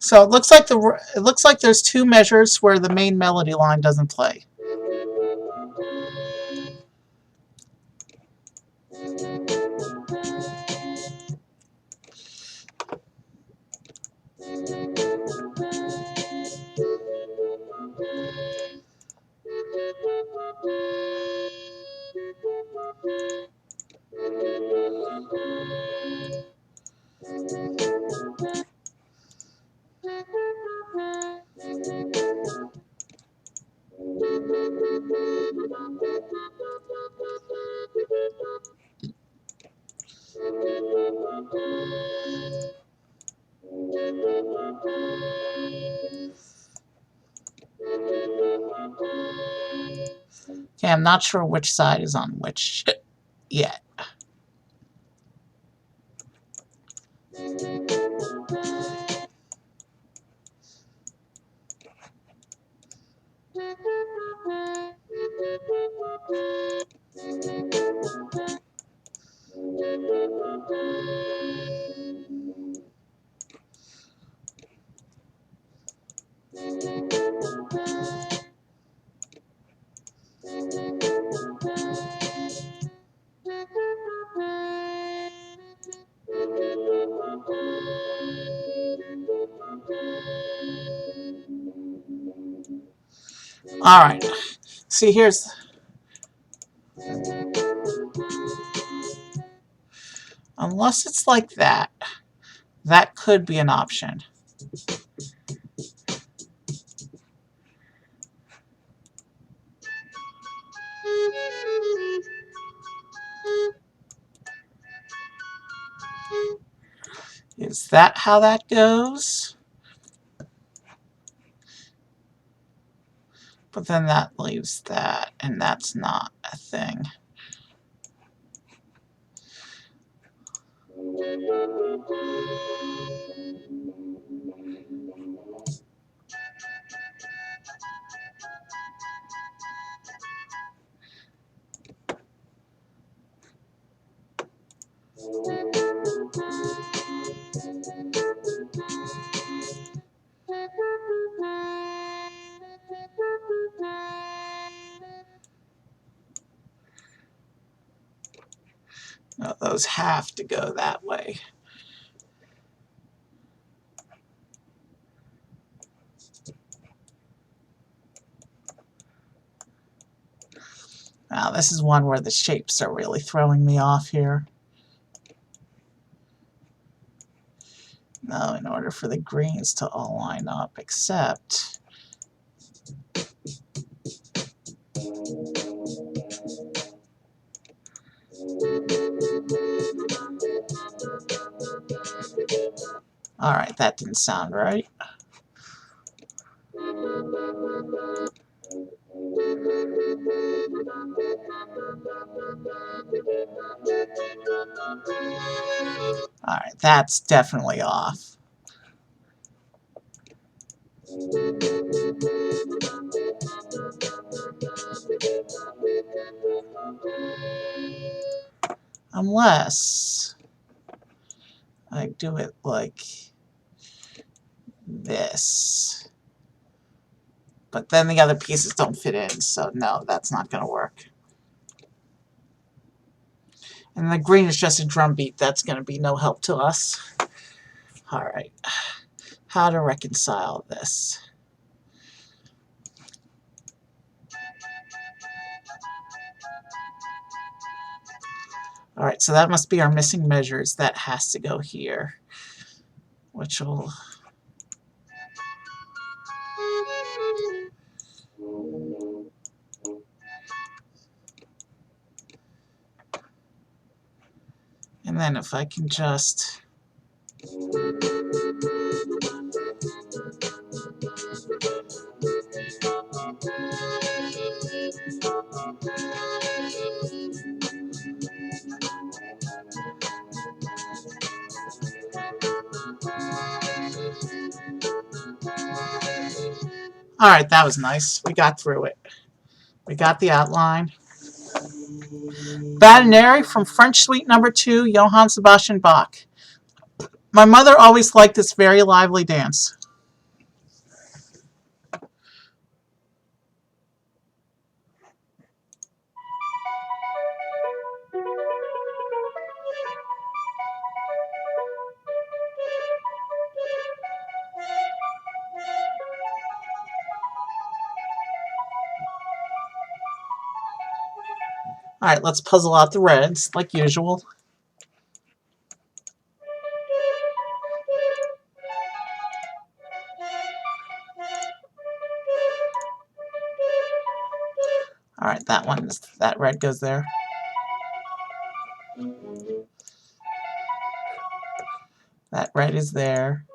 So it looks like there's 2 measures where the main melody line doesn't play. Okay, I'm not sure which side is on which yet. Alright, see here's... Unless it's like that, that could be an option. Is that how that goes? But then that leaves that, and that's not a thing. No, those have to go that way. Now, this is one where the shapes are really throwing me off here. No, in order for the greens to all line up, except... Alright, that didn't sound right. Alright, that's definitely off. Unless I do it like this. But then the other pieces don't fit in, so no, that's not going to work. And the green is just a drum beat. That's going to be no help to us. Alright, how to reconcile this? Alright, so that must be our missing measures. That has to go here, which will... And then if I can just... Alright, that was nice. We got through it. We got the outline. Badenary from French Suite No. 2, Johann Sebastian Bach. My mother always liked this very lively dance. Alright, let's puzzle out the reds, like usual. Alright, that red goes there. That red is there.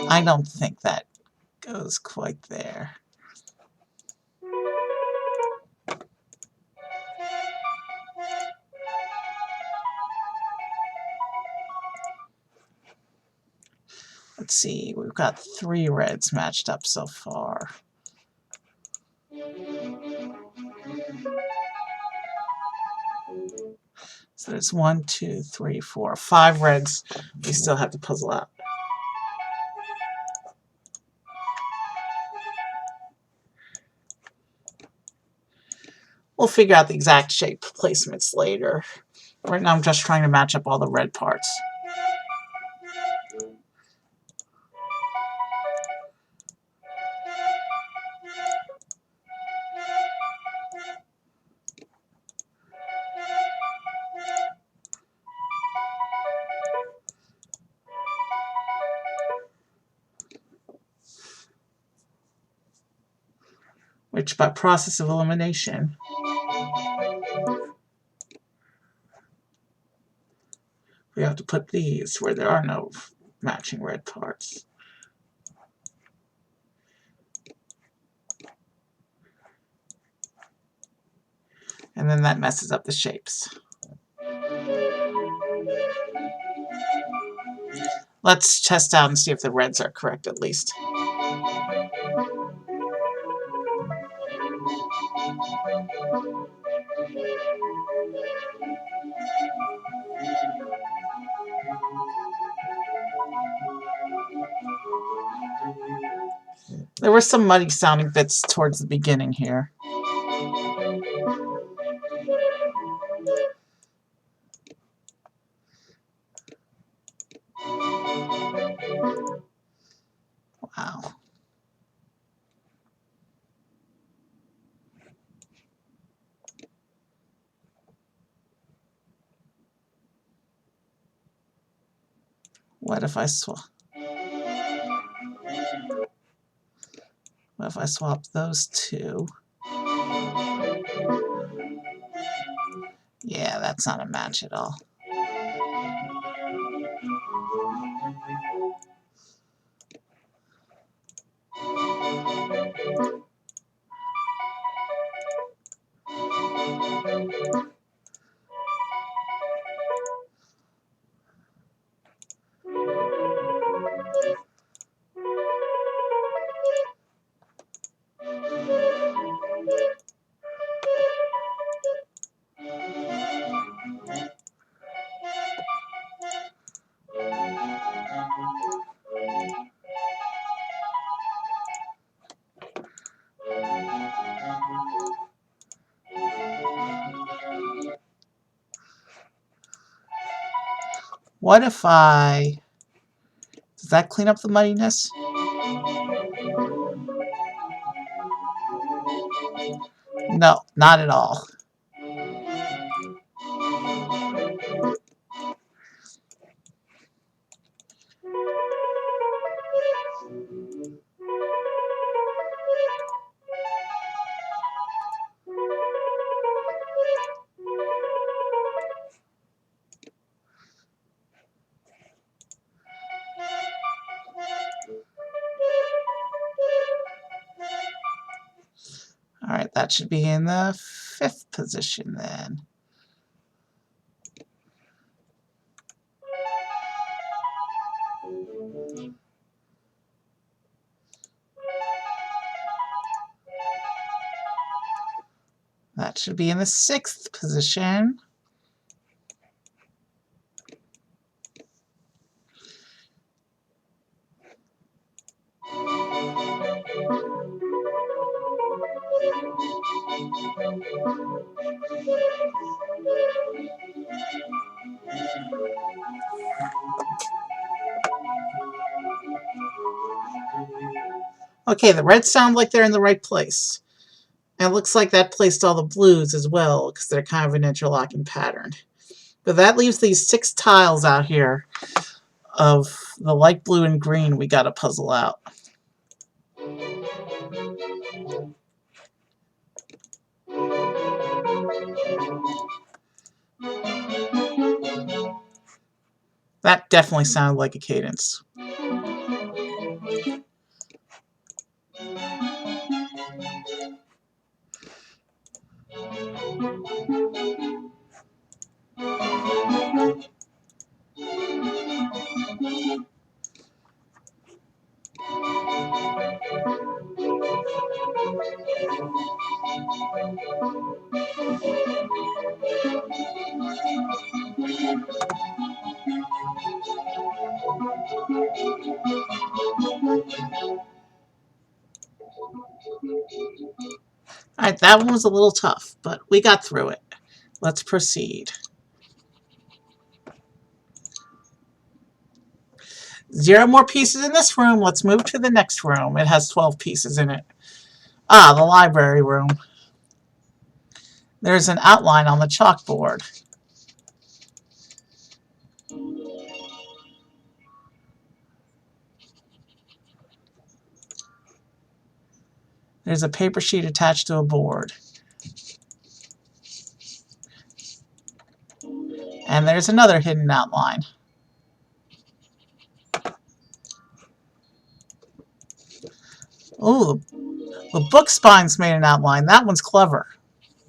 I don't think that goes quite there. Let's see, we've got 3 reds matched up so far. So there's 1, 2, 3, 4, 5 reds we still have to puzzle out. We'll figure out the exact shape placements later. Right now I'm just trying to match up all the red parts. Which, by process of elimination, we have to put these where there are no matching red parts. And then that messes up the shapes. Let's test out and see if the reds are correct at least. There were some muddy sounding bits towards the beginning here. Wow. What if I swap those two? Yeah, that's not a match at all. What if does that clean up the muddiness? No, not at all. Alright, that should be in the 5th position then. That should be in the 6th position. Okay, the reds sound like they're in the right place. And it looks like that placed all the blues as well, because they're kind of an interlocking pattern. But that leaves these 6 tiles out here of the light blue and green we got to puzzle out. That definitely sounded like a cadence. Alright, that one was a little tough, but we got through it. Let's proceed. 0 more pieces in this room. Let's move to the next room. It has 12 pieces in it. Ah, the library room. There's an outline on the chalkboard. There's a paper sheet attached to a board. And there's another hidden outline. Ooh, the book spine's made an outline. That one's clever.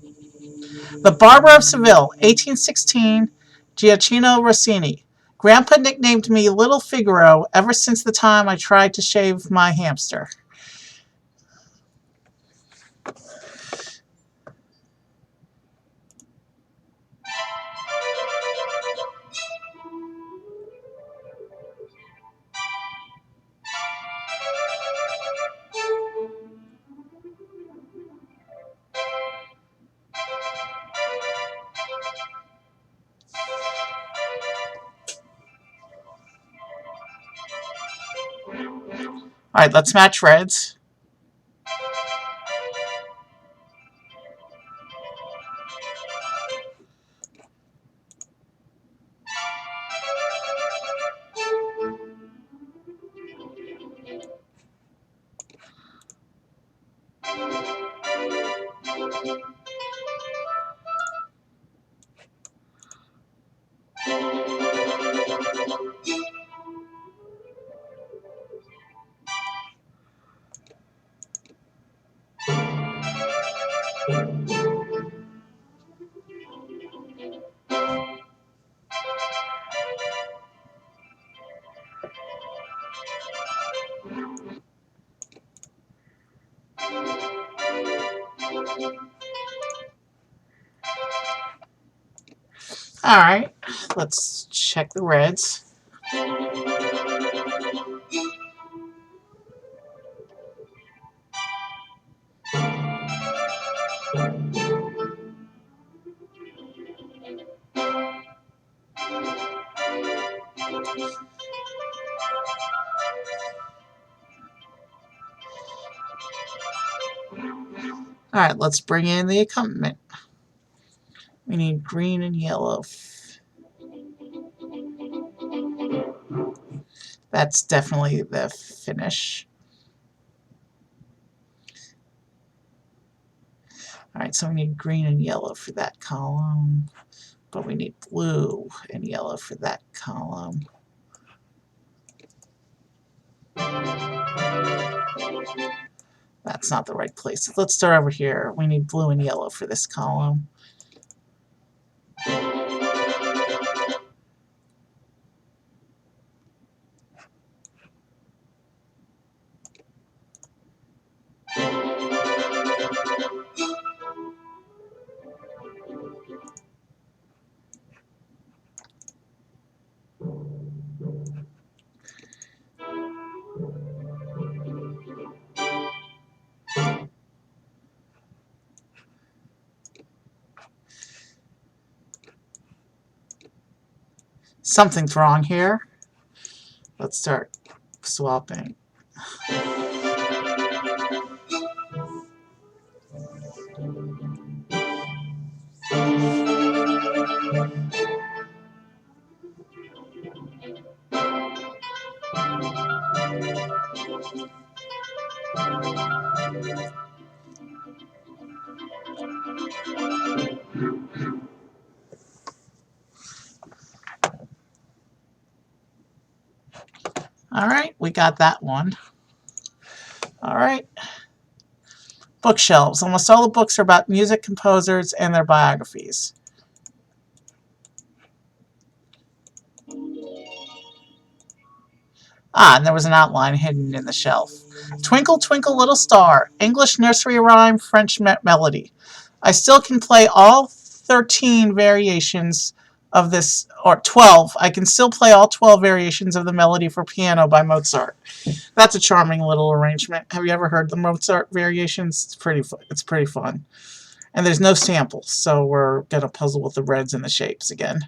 The Barber of Seville, 1816, Gioacchino Rossini. Grandpa nicknamed me Little Figaro ever since the time I tried to shave my hamster. Alright, let's match reds. Alright, let's check the reds. Alright, let's bring in the accompaniment. We need green and yellow. That's definitely the finish. Alright, so we need green and yellow for that column, but we need blue and yellow for that column. That's not the right place. Let's start over here. We need blue and yellow for this column. Something's wrong here. Let's start swapping. All right, we got that one. All right. Bookshelves. Almost all the books are about music composers and their biographies. Ah, and there was an outline hidden in the shelf. Twinkle, twinkle, little star. English nursery rhyme, French melody. I still can play all 13 variations of this, or 12. I can still play all 12 variations of the melody for piano by Mozart. That's a charming little arrangement. Have you ever heard the Mozart variations? It's pretty fun. And there's no samples, so we're going to puzzle with the reds and the shapes again.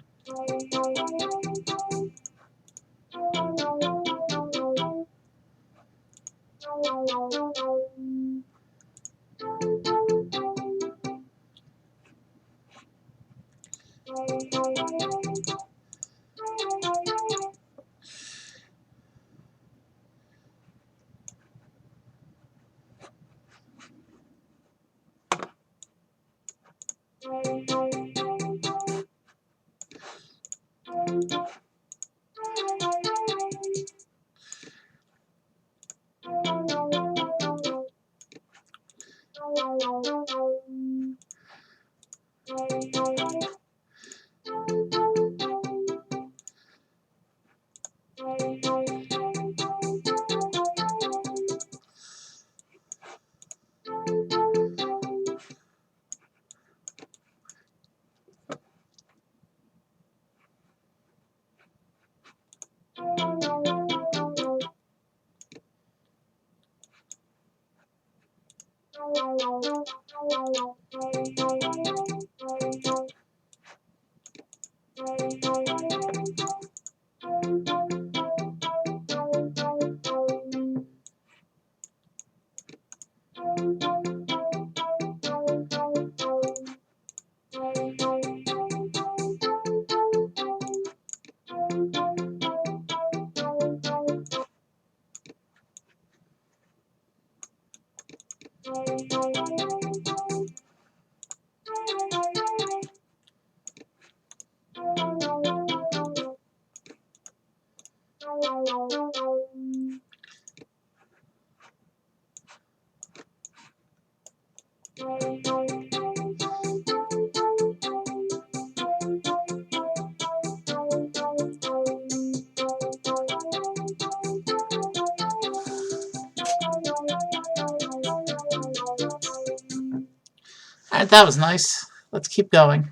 Alright, that was nice. Let's keep going.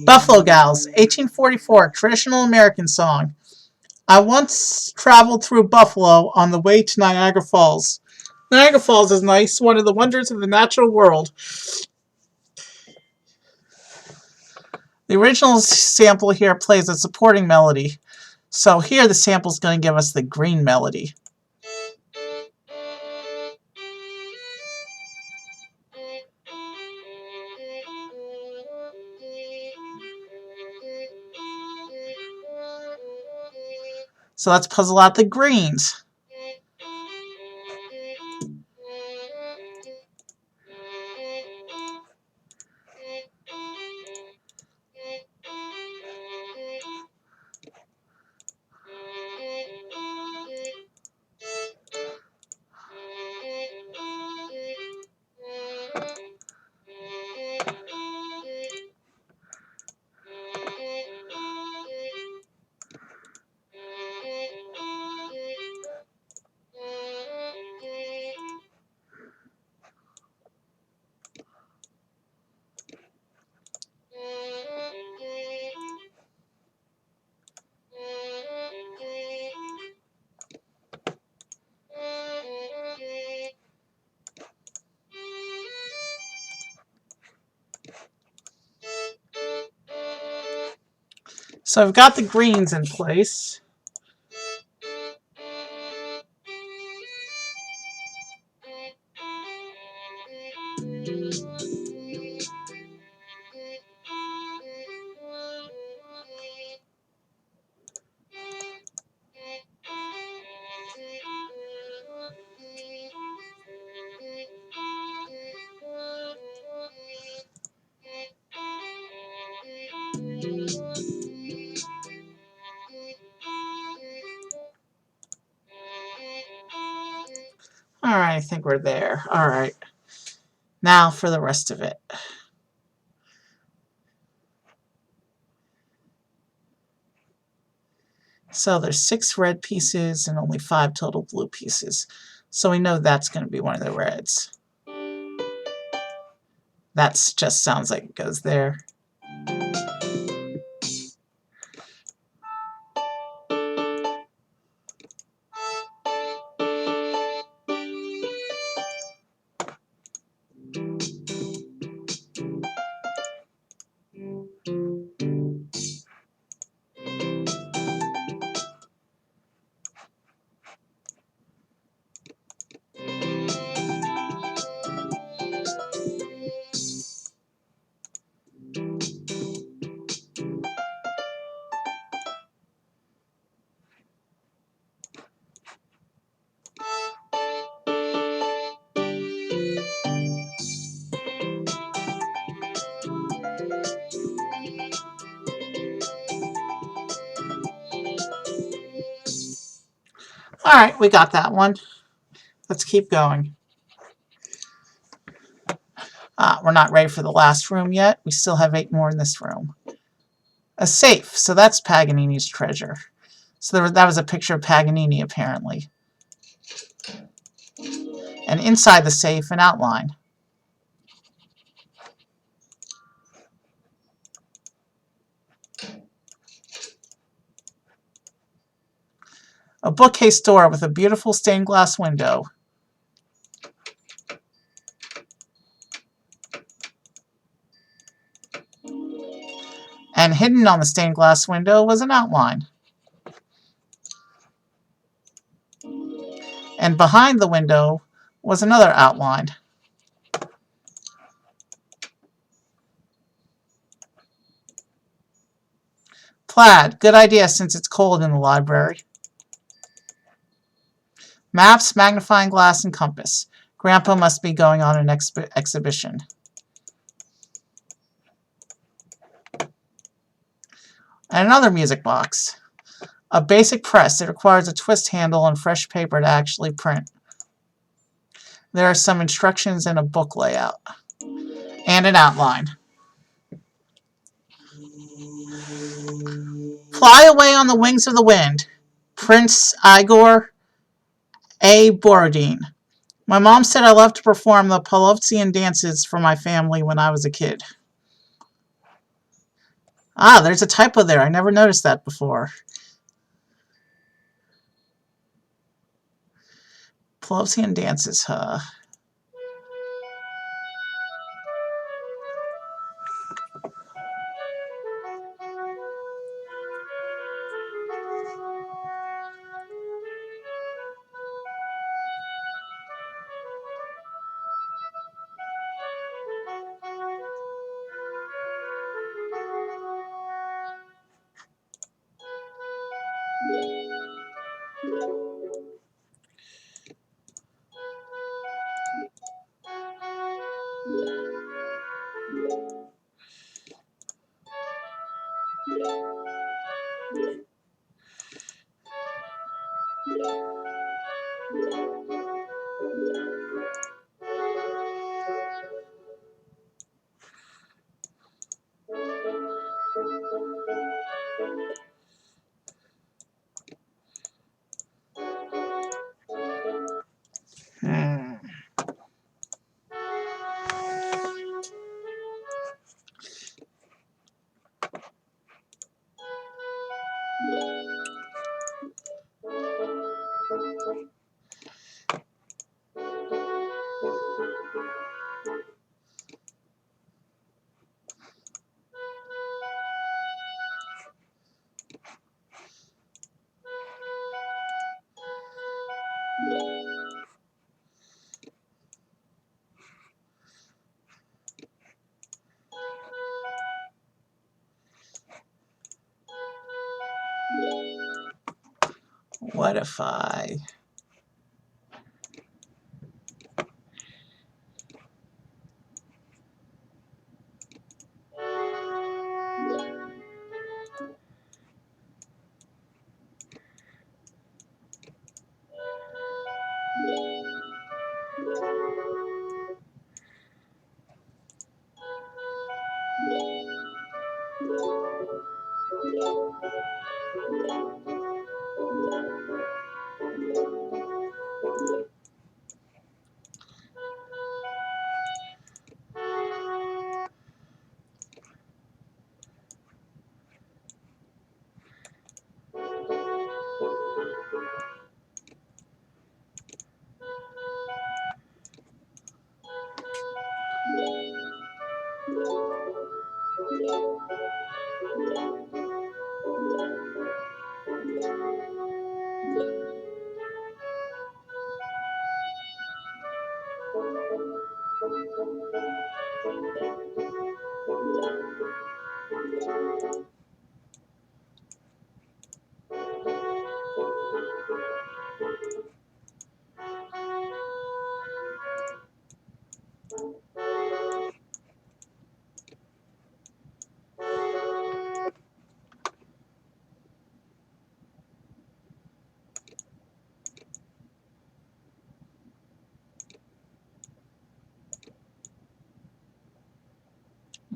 Buffalo Gals, 1844, traditional American song. I once traveled through Buffalo on the way to Niagara Falls. Niagara Falls is nice, one of the wonders of the natural world. The original sample here plays a supporting melody. So here the sample is going to give us the green melody. So let's puzzle out the greens. So I've got the greens in place. Alright, I think we're there. Alright. Now for the rest of it. So there's 6 red pieces and only 5 total blue pieces. So we know that's going to be one of the reds. That just sounds like it goes there. Alright, we got that one. Let's keep going. We're not ready for the last room yet. We still have 8 more in this room. A safe. So that's Paganini's treasure. So that was a picture of Paganini, apparently. And inside the safe, an outline. A bookcase door with a beautiful stained glass window. And hidden on the stained glass window was an outline. And behind the window was another outline. Plaid, good idea since it's cold in the library. Maps, magnifying glass, and compass. Grandpa must be going on an exhibition. And another music box. A basic press. It requires a twist handle and fresh paper to actually print. There are some instructions and a book layout. And an outline. Fly Away on the Wings of the Wind. Prince Igor A. Borodin. My mom said I loved to perform the Polovtsian dances for my family when I was a kid. Ah, there's a typo there. I never noticed that before. Polovtsian dances, huh? What if I...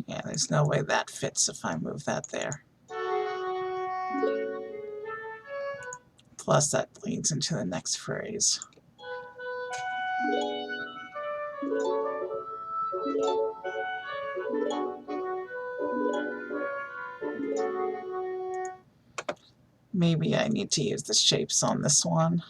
Yeah, there's no way that fits if I move that there. Plus, that leads into the next phrase. Maybe I need to use the shapes on this one.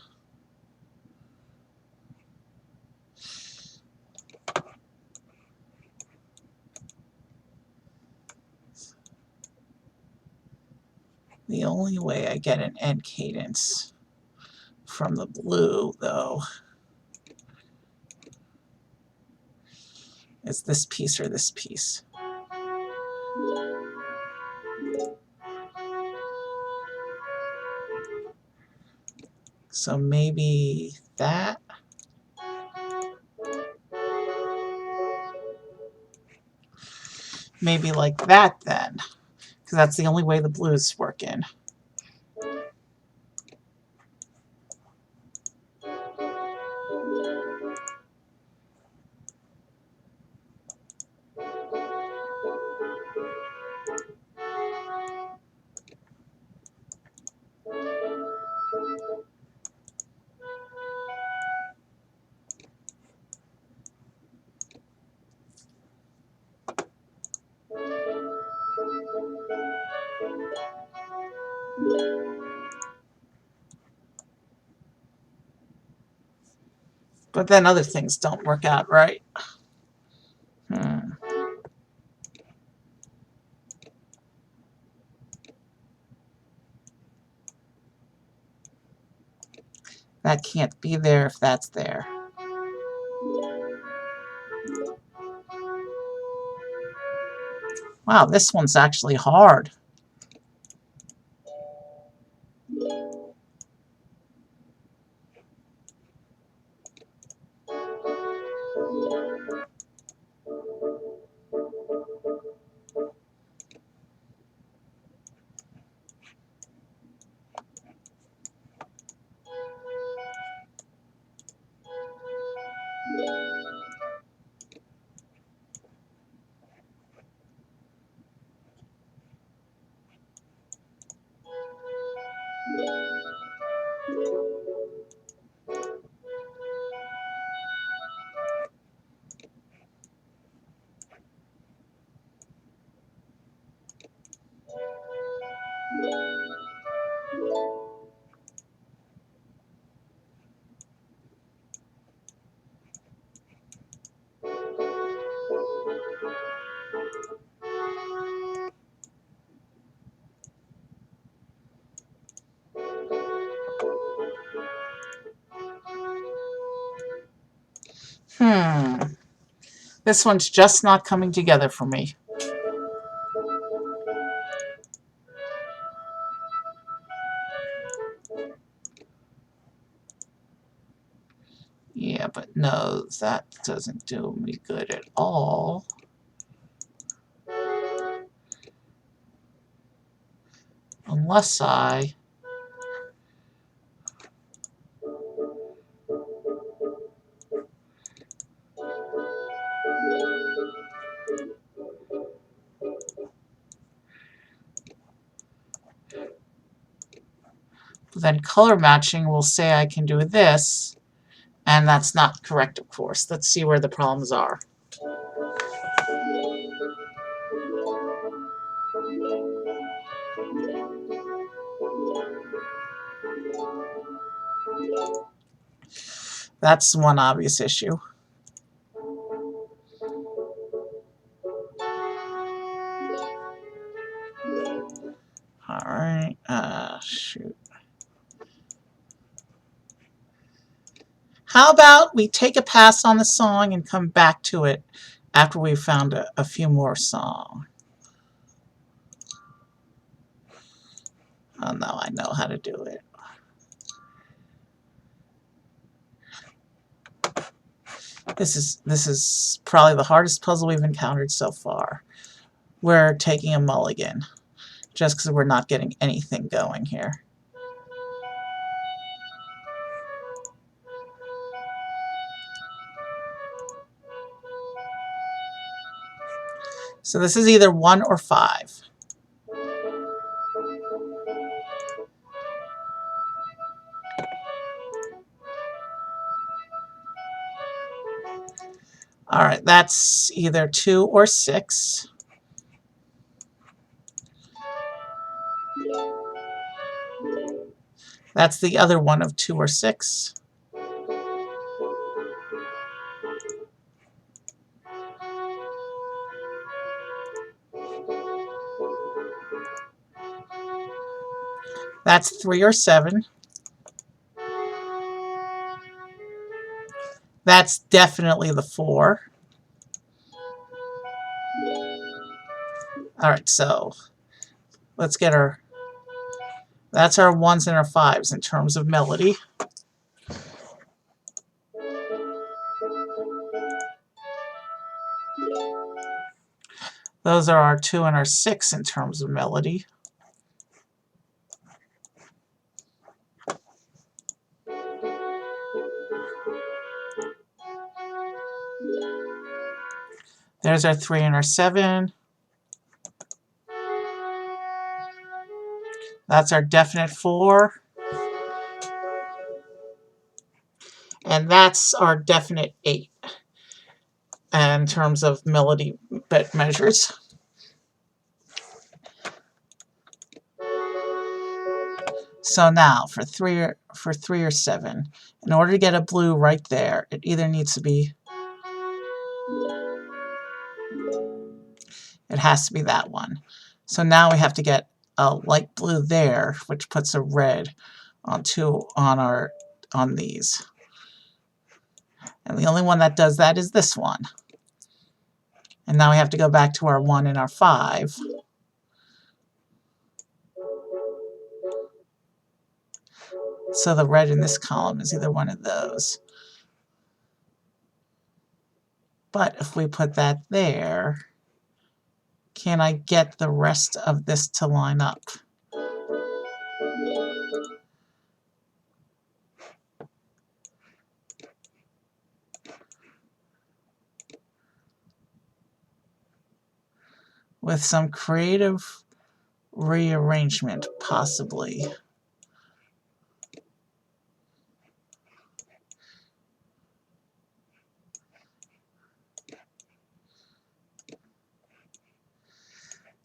The only way I get an end cadence from the blue, though, is this piece or this piece. So maybe that. Maybe like that then, because that's the only way the blues work in. But then other things don't work out right. That can't be there if that's there. Wow, this one's actually hard. This one's just not coming together for me. Yeah, but no, that doesn't do me good at all. Unless I... Then color matching will say I can do this, and that's not correct, of course. Let's see where the problems are. That's one obvious issue. Alright, shoot. How about we take a pass on the song and come back to it after we've found a few more songs? Oh no, I know how to do it. This is probably the hardest puzzle we've encountered so far. We're taking a mulligan, just because we're not getting anything going here. So this is either 1 or 5. Alright, that's either 2 or 6. That's the other one of 2 or 6. That's 3 or 7. That's definitely the 4. Alright, so let's get our... That's our 1s and our 5s in terms of melody. Those are our 2 and our 6 in terms of melody. There's our 3 and our 7. That's our definite 4. And that's our definite 8 in terms of melody bit measures. So now for 3 or 7, in order to get a blue right there, it either needs to be... It has to be that one. So now we have to get a light blue there, which puts a red on these. And the only one that does that is this one. And now we have to go back to our 1 and our 5. So the red in this column is either one of those. But if we put that there, can I get the rest of this to line up? With some creative rearrangement, possibly.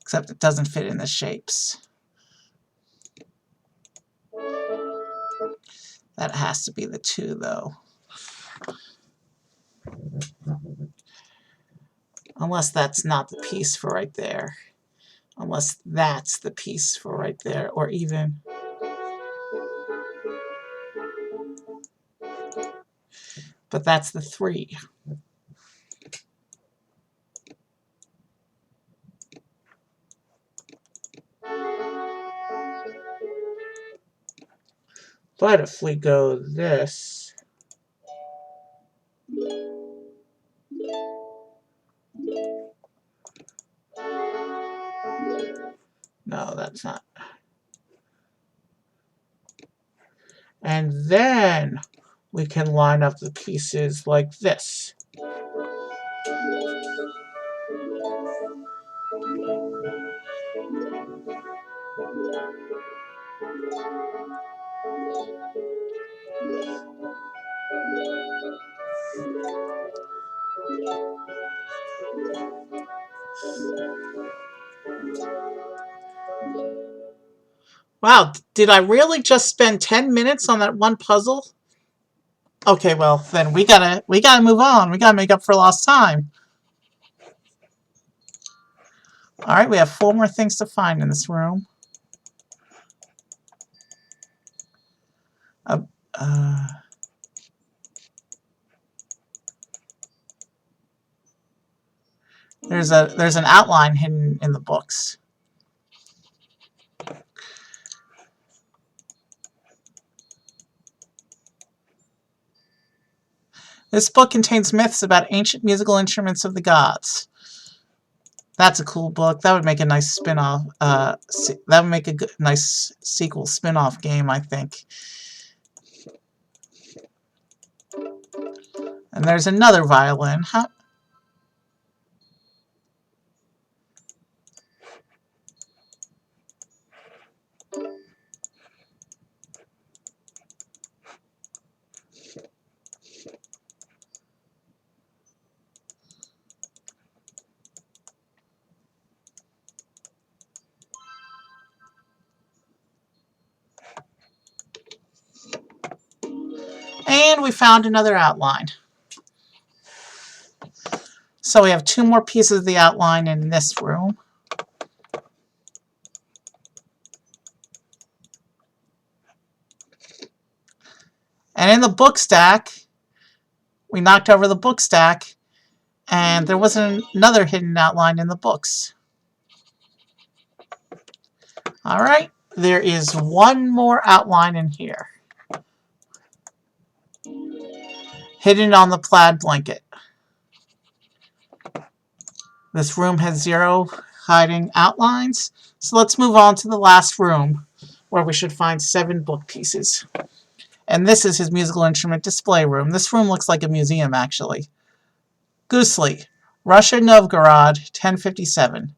Except it doesn't fit in the shapes. That has to be the 2, though. Unless that's not the piece for right there. Unless that's the piece for right there. Or even... But that's the 3. But if we go this, no, that's not. And then we can line up the pieces like this. Wow, did I really just spend 10 minutes on that one puzzle? Okay, well, then we gotta move on. We gotta make up for lost time. Alright, we have 4 more things to find in this room. There's an outline hidden in the books. This book contains myths about ancient musical instruments of the gods. That's a cool book. That would make a nice spin-off. That would make a nice sequel spin-off game, I think. And there's another violin. Huh? And we found another outline. So we have 2 more pieces of the outline in this room. And in the book stack, we knocked over the book stack, and there wasn't another hidden outline in the books. Alright, there is 1 more outline in here. Hidden on the plaid blanket. This room has 0 hiding outlines. So let's move on to the last room, where we should find 7 book pieces. And this is his musical instrument display room. This room looks like a museum, actually. Gusli, Russia, Novgorod, 1057.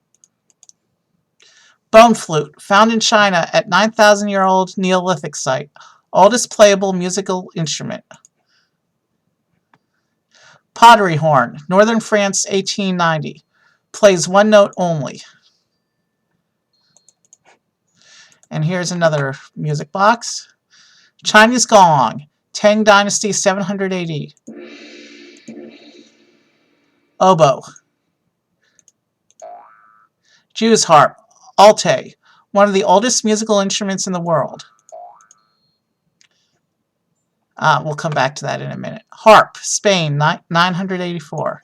Bone flute, found in China at 9,000-year-old Neolithic site. Oldest playable musical instrument. Pottery horn, Northern France, 1890. Plays 1 note only. And here's another music box. Chinese gong, Tang Dynasty, 700 AD. Oboe. Jew's harp, Alte, one of the oldest musical instruments in the world. We'll come back to that in a minute. Harp, Spain, 984.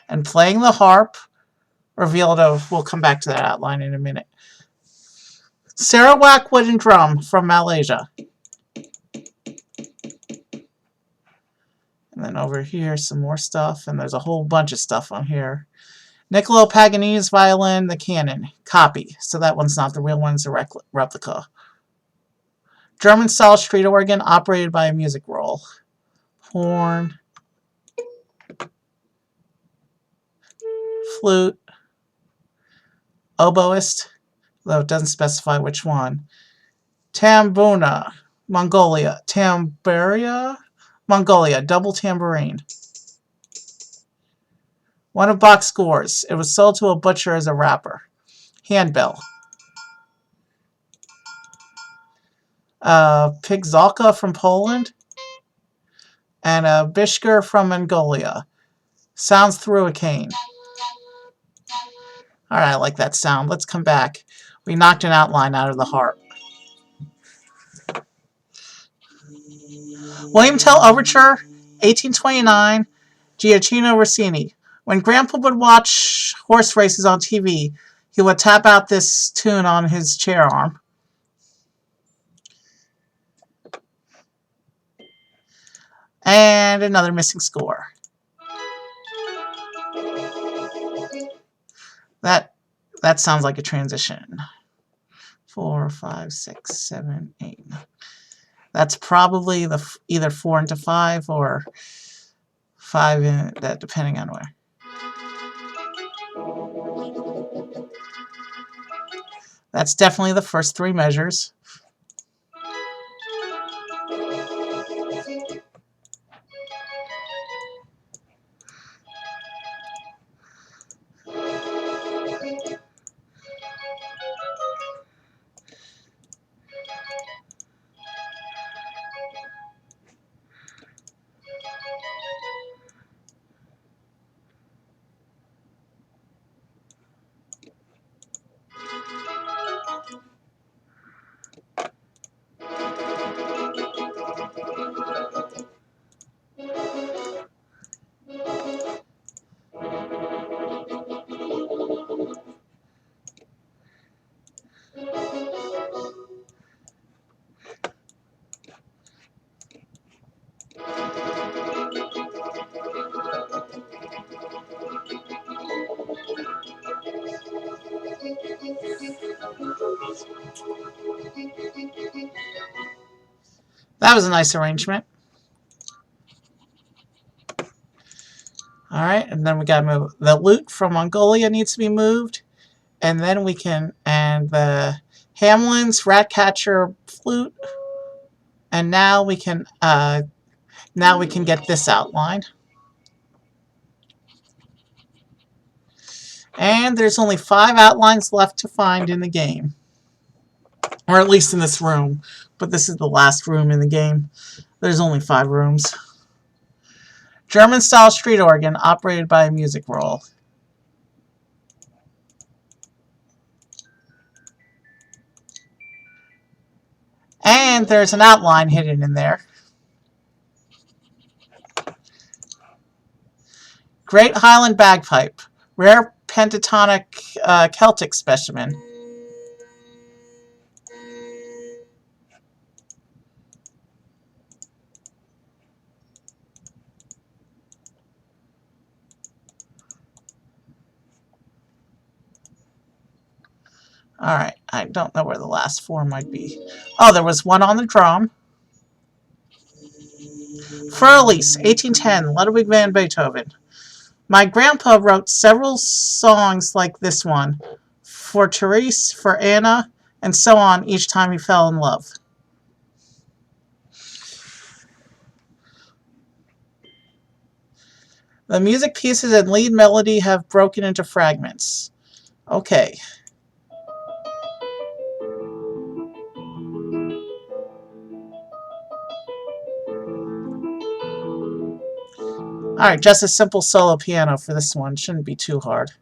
And playing the harp, revealed we'll come back to that outline in a minute. Sarawak wooden drum from Malaysia. And then over here, some more stuff, and there's a whole bunch of stuff on here. Niccolo Pagani's violin, the Canon, copy. So that one's not the real one, it's a replica. German-style street organ operated by a music roll. Horn. Flute. Oboist, though it doesn't specify which one. Tambuna, Mongolia. Tamburia, Mongolia, double tambourine. One of Bach's scores. It was sold to a butcher as a wrapper. Handbell. Pigzalka from Poland. And a Bishker from Mongolia. Sounds through a cane. Alright, I like that sound. Let's come back. We knocked an outline out of the harp. William Tell Overture, 1829, Gioacchino Rossini. When Grandpa would watch horse races on TV, he would tap out this tune on his chair arm. And another missing score. That sounds like a transition. 4, 5, 6, 7, 8. That's probably either 4 into 5 or 5 in that, depending on where. That's definitely the first 3 measures. That was a nice arrangement. Alright, and then we gotta move. The lute from Mongolia needs to be moved. And then we can, and the Hamlin's Ratcatcher flute. And now we can get this outline. And there's only 5 outlines left to find in the game. Or at least in this room. But this is the last room in the game. There's only 5 rooms. German-style street organ operated by a music roll. And there's an outline hidden in there. Great Highland bagpipe. Rare pentatonic Celtic specimen. Alright, I don't know where the last 4 might be. Oh, there was one on the drum. Fur-Elise, 1810, Ludwig van Beethoven. My grandpa wrote several songs like this one, for Therese, for Anna, and so on each time he fell in love. The music pieces and lead melody have broken into fragments. Okay. Alright, just a simple solo piano for this one. Shouldn't be too hard.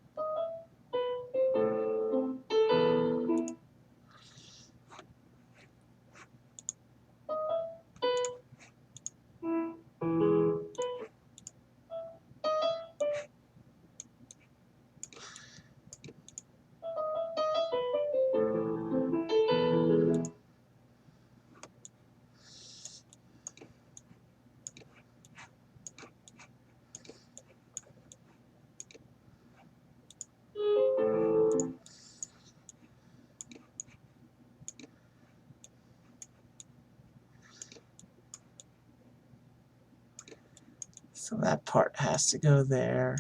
So that part has to go there.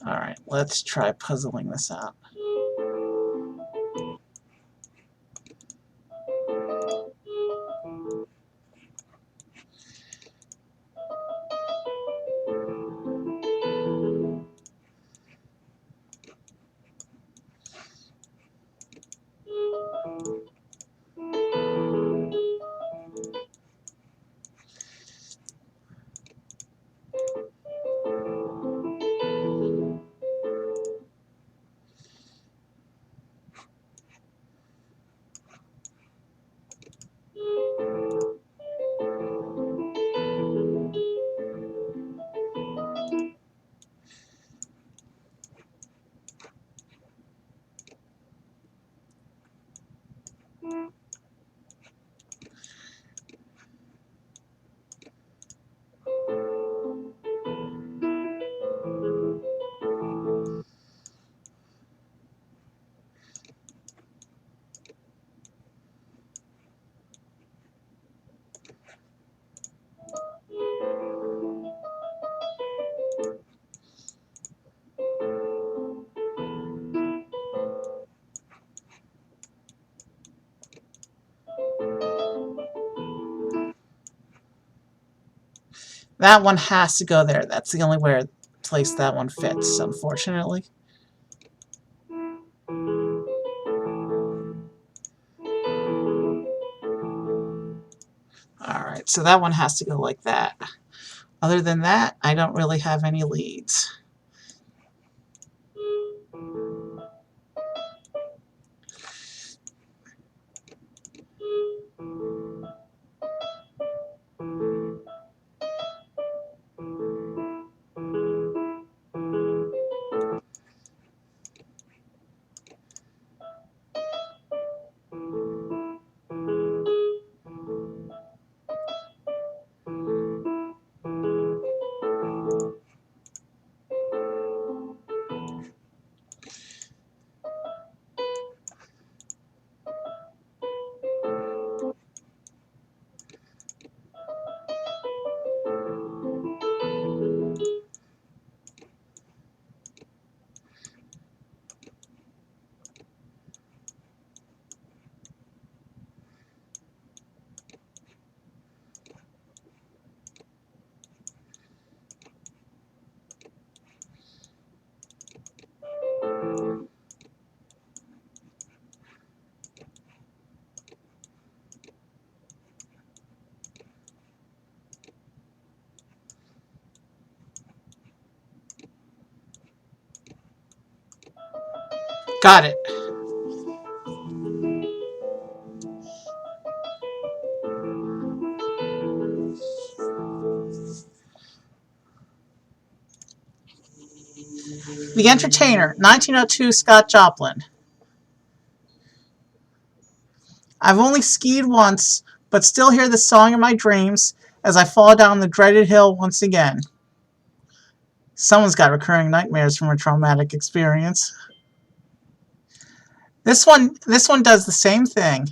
Alright, let's try puzzling this out. That one has to go there. That's the only place that one fits, unfortunately. Alright, so that one has to go like that. Other than that, I don't really have any leads. Got it. The Entertainer, 1902 Scott Joplin. I've only skied once, but still hear the song in my dreams as I fall down the dreaded hill once again. Someone's got recurring nightmares from a traumatic experience. This one does the same thing.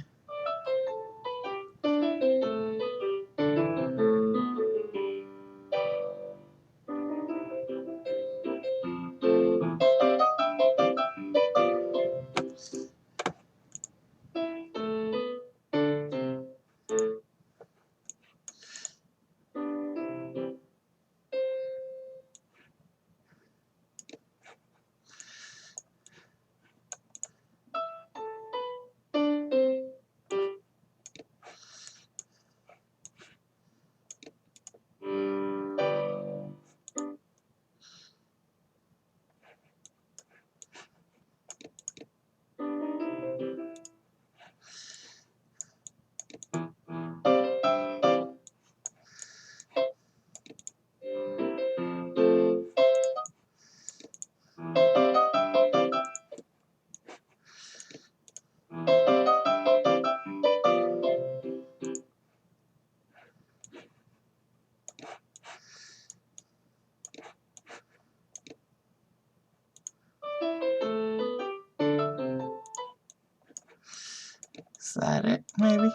Is that it, maybe?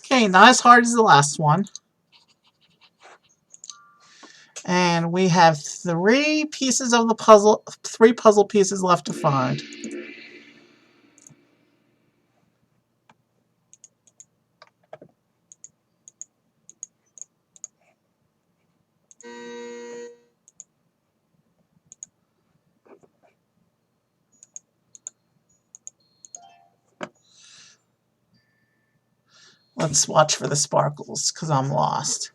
Okay, not as hard as the last one. And we have three pieces of the puzzle, three puzzle pieces left to find. Let's watch for the sparkles, because I'm lost.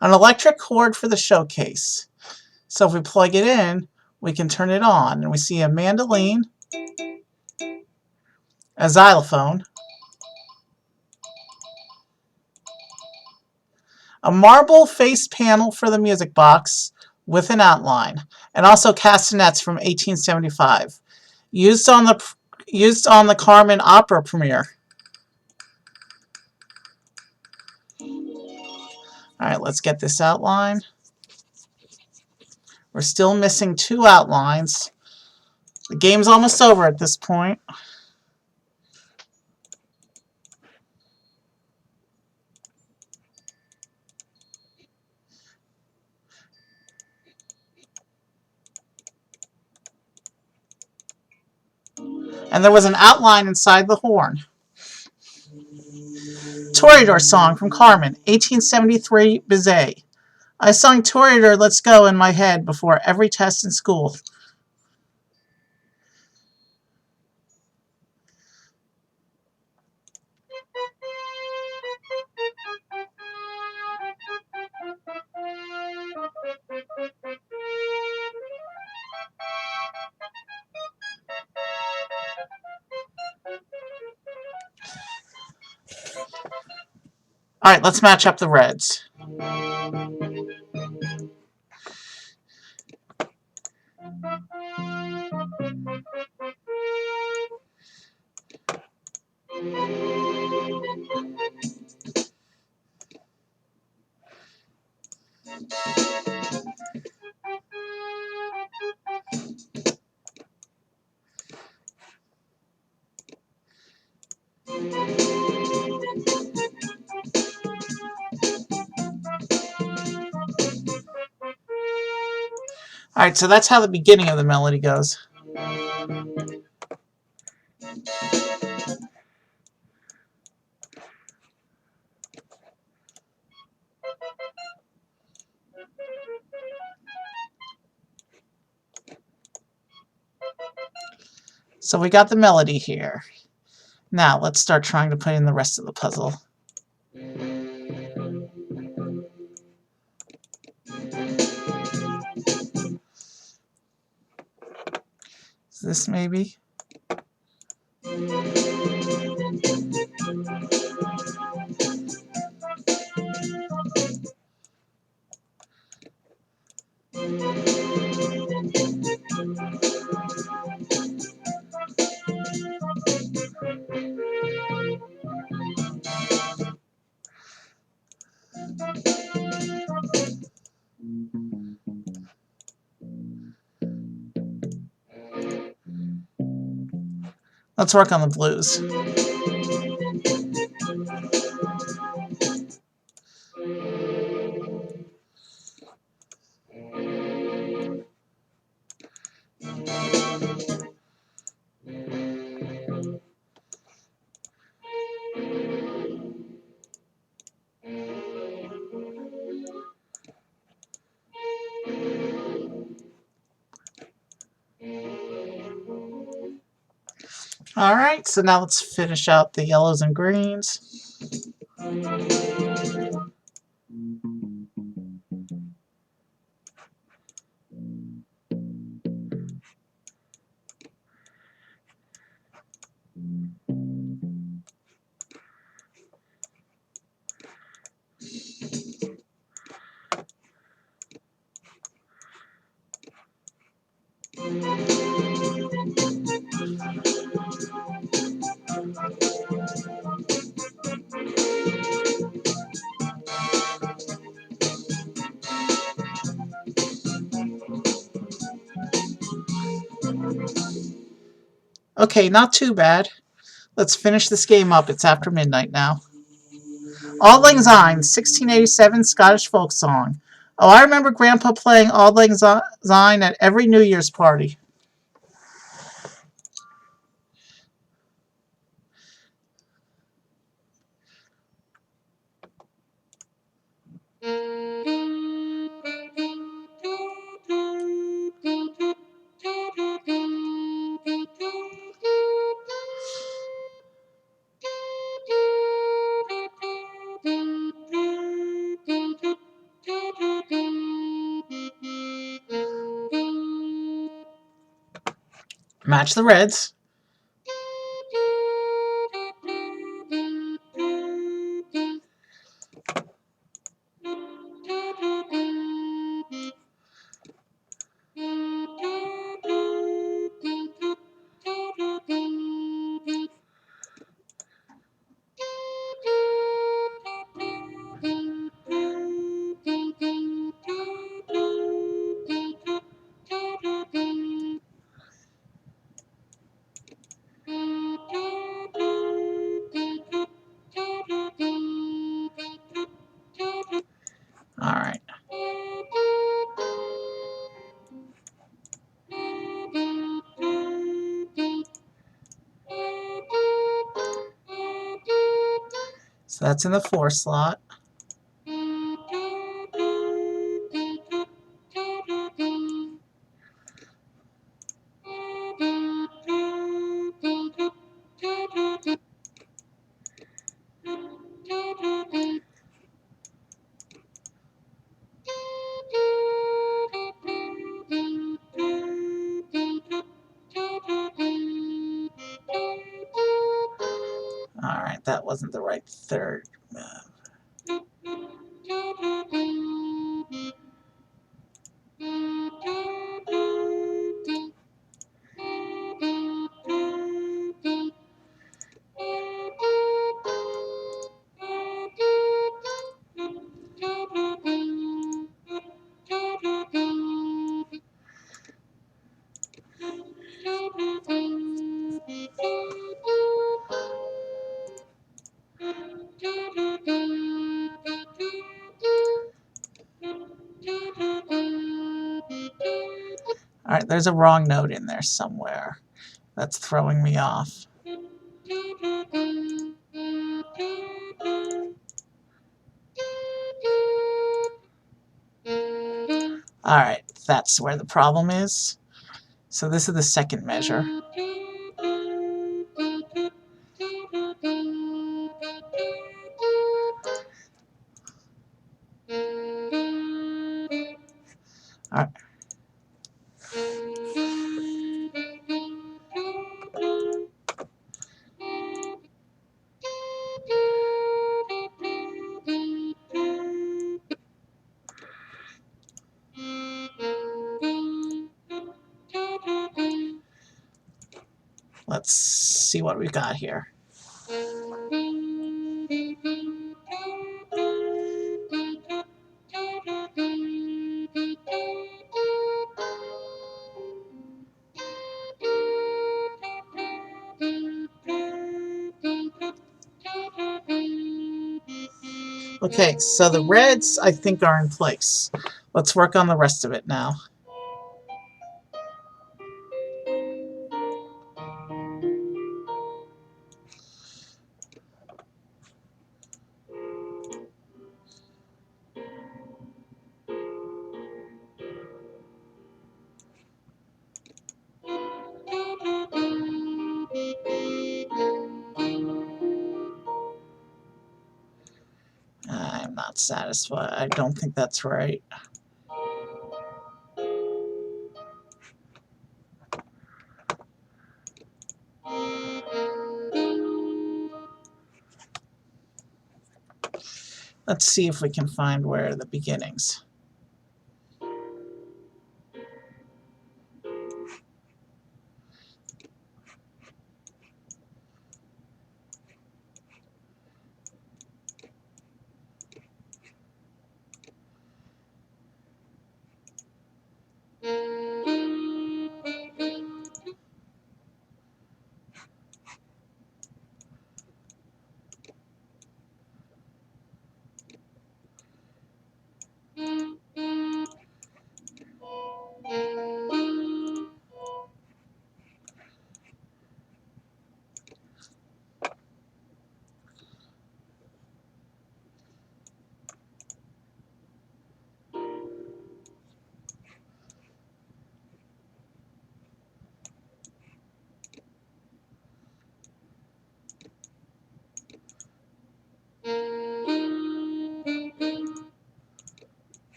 An electric cord for the showcase. So if we plug it in, we can turn it on, and we see a mandolin, a xylophone, a marble face panel for the music box with an outline, and also castanets from 1875, used on the Carmen opera premiere. All right, let's get this outline. We're still missing 2 outlines. The game's almost over at this point. And there was an outline inside the horn. Toreador song from Carmen, 1873, Bizet. I sung Toreador Let's Go in my head before every test in school. All right, let's match up the reds. All right, so that's how the beginning of the melody goes. So we got the melody here. Now let's start trying to put in the rest of the puzzle. Is this maybe? Let's work on the blues. All right, so now let's finish out the yellows and greens. Okay, not too bad. Let's finish this game up. It's after midnight now. Auld Lang Syne, 1687 Scottish folk song. Oh, I remember Grandpa playing Auld Lang Syne at every New Year's party. Match the reds. All right. So that's in the 4 slot. All right, that wasn't the right third move. All right, there's a wrong note in there somewhere. That's throwing me off. All right, that's where the problem is. So this is the second measure. All right. Let's see what we've got here. Okay, so the reds, I think, are in place. Let's work on the rest of it now. I'm not satisfied. I don't think that's right. Let's see if we can find where the beginnings.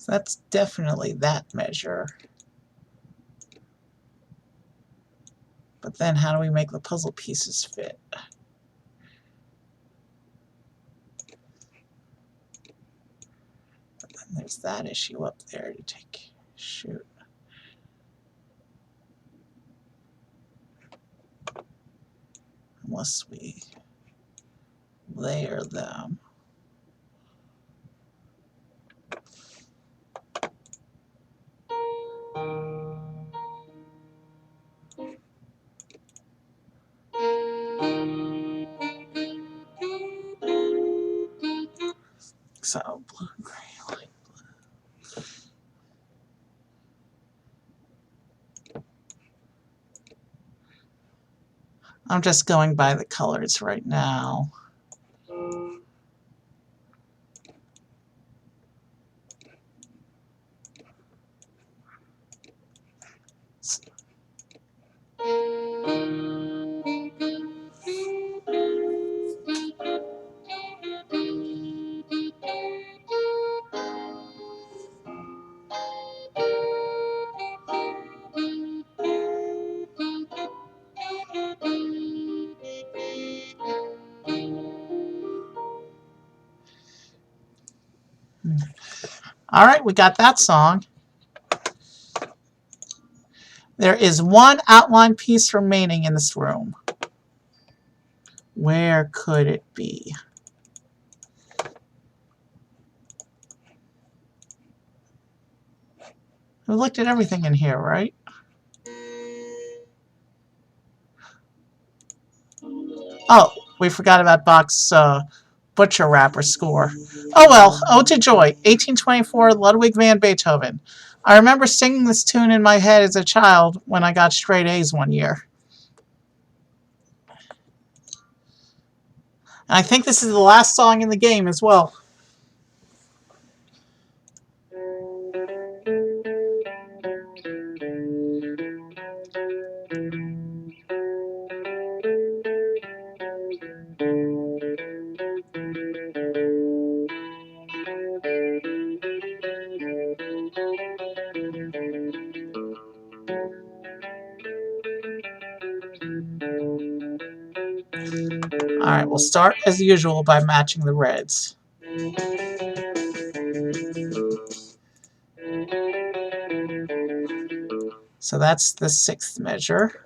So that's definitely that measure. But then how do we make the puzzle pieces fit? But then there's that issue up there to take. Shoot. Unless we layer them. So blue, gray, light. I'm just going by the colors right now. All right, we got that song. There is one outline piece remaining in this room. Where could it be? We looked at everything in here, right? Oh, we forgot about Bach's Butcher Wrapper score. Oh well, Ode to Joy, 1824, Ludwig van Beethoven. I remember singing this tune in my head as a child when I got straight A's one year. And I think this is the last song in the game as well. Alright, we'll start as usual by matching the reds. So that's the 6th measure.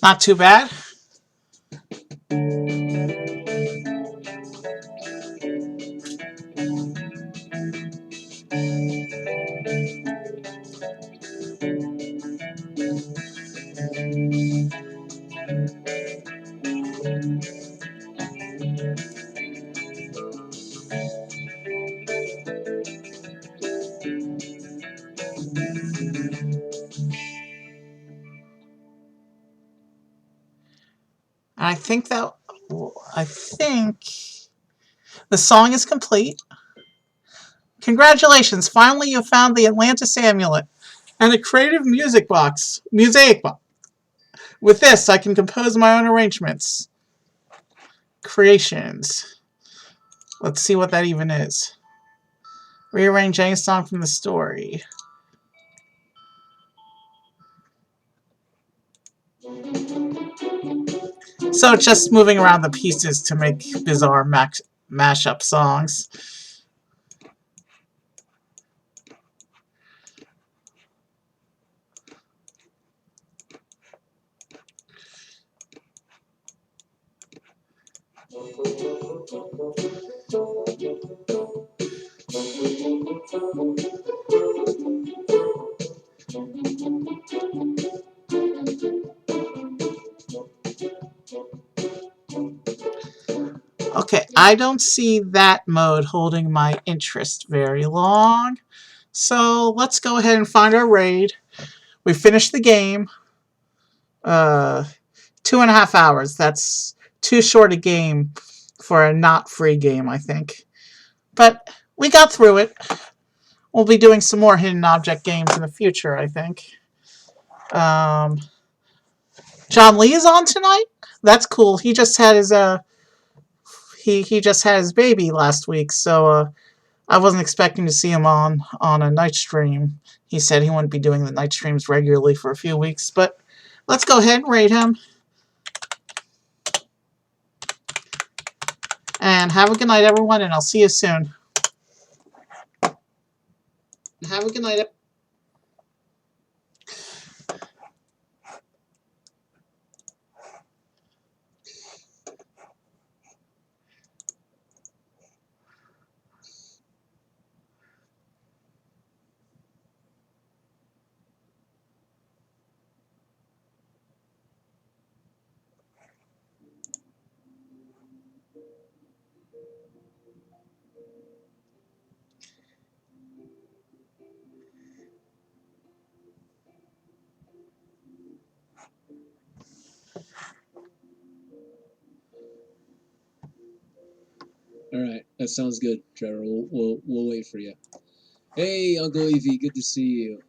Not too bad. I think that I think the song is complete. Congratulations! Finally, you found the Atlantis amulet and a creative music box, Musaic Box. With this, I can compose my own arrangements. Creations. Let's see what that even is. Rearrange any song from the story. So it's just moving around the pieces to make bizarre mashup songs. Okay, I don't see that mode holding my interest very long. So let's go ahead and find our raid. We finished the game. 2.5 hours. That's too short a game for a not free game, I think. But we got through it. We'll be doing some more hidden object games in the future, I think. John Lee is on tonight? That's cool. He just had his he just had his baby last week, so I wasn't expecting to see him on a night stream. He said he wouldn't be doing the night streams regularly for a few weeks, but let's go ahead and raid him. And have a good night, everyone, and I'll see you soon. Have a good night. All right, that sounds good, Trevor. We'll wait for you. Hey, Uncle Evie, good to see you.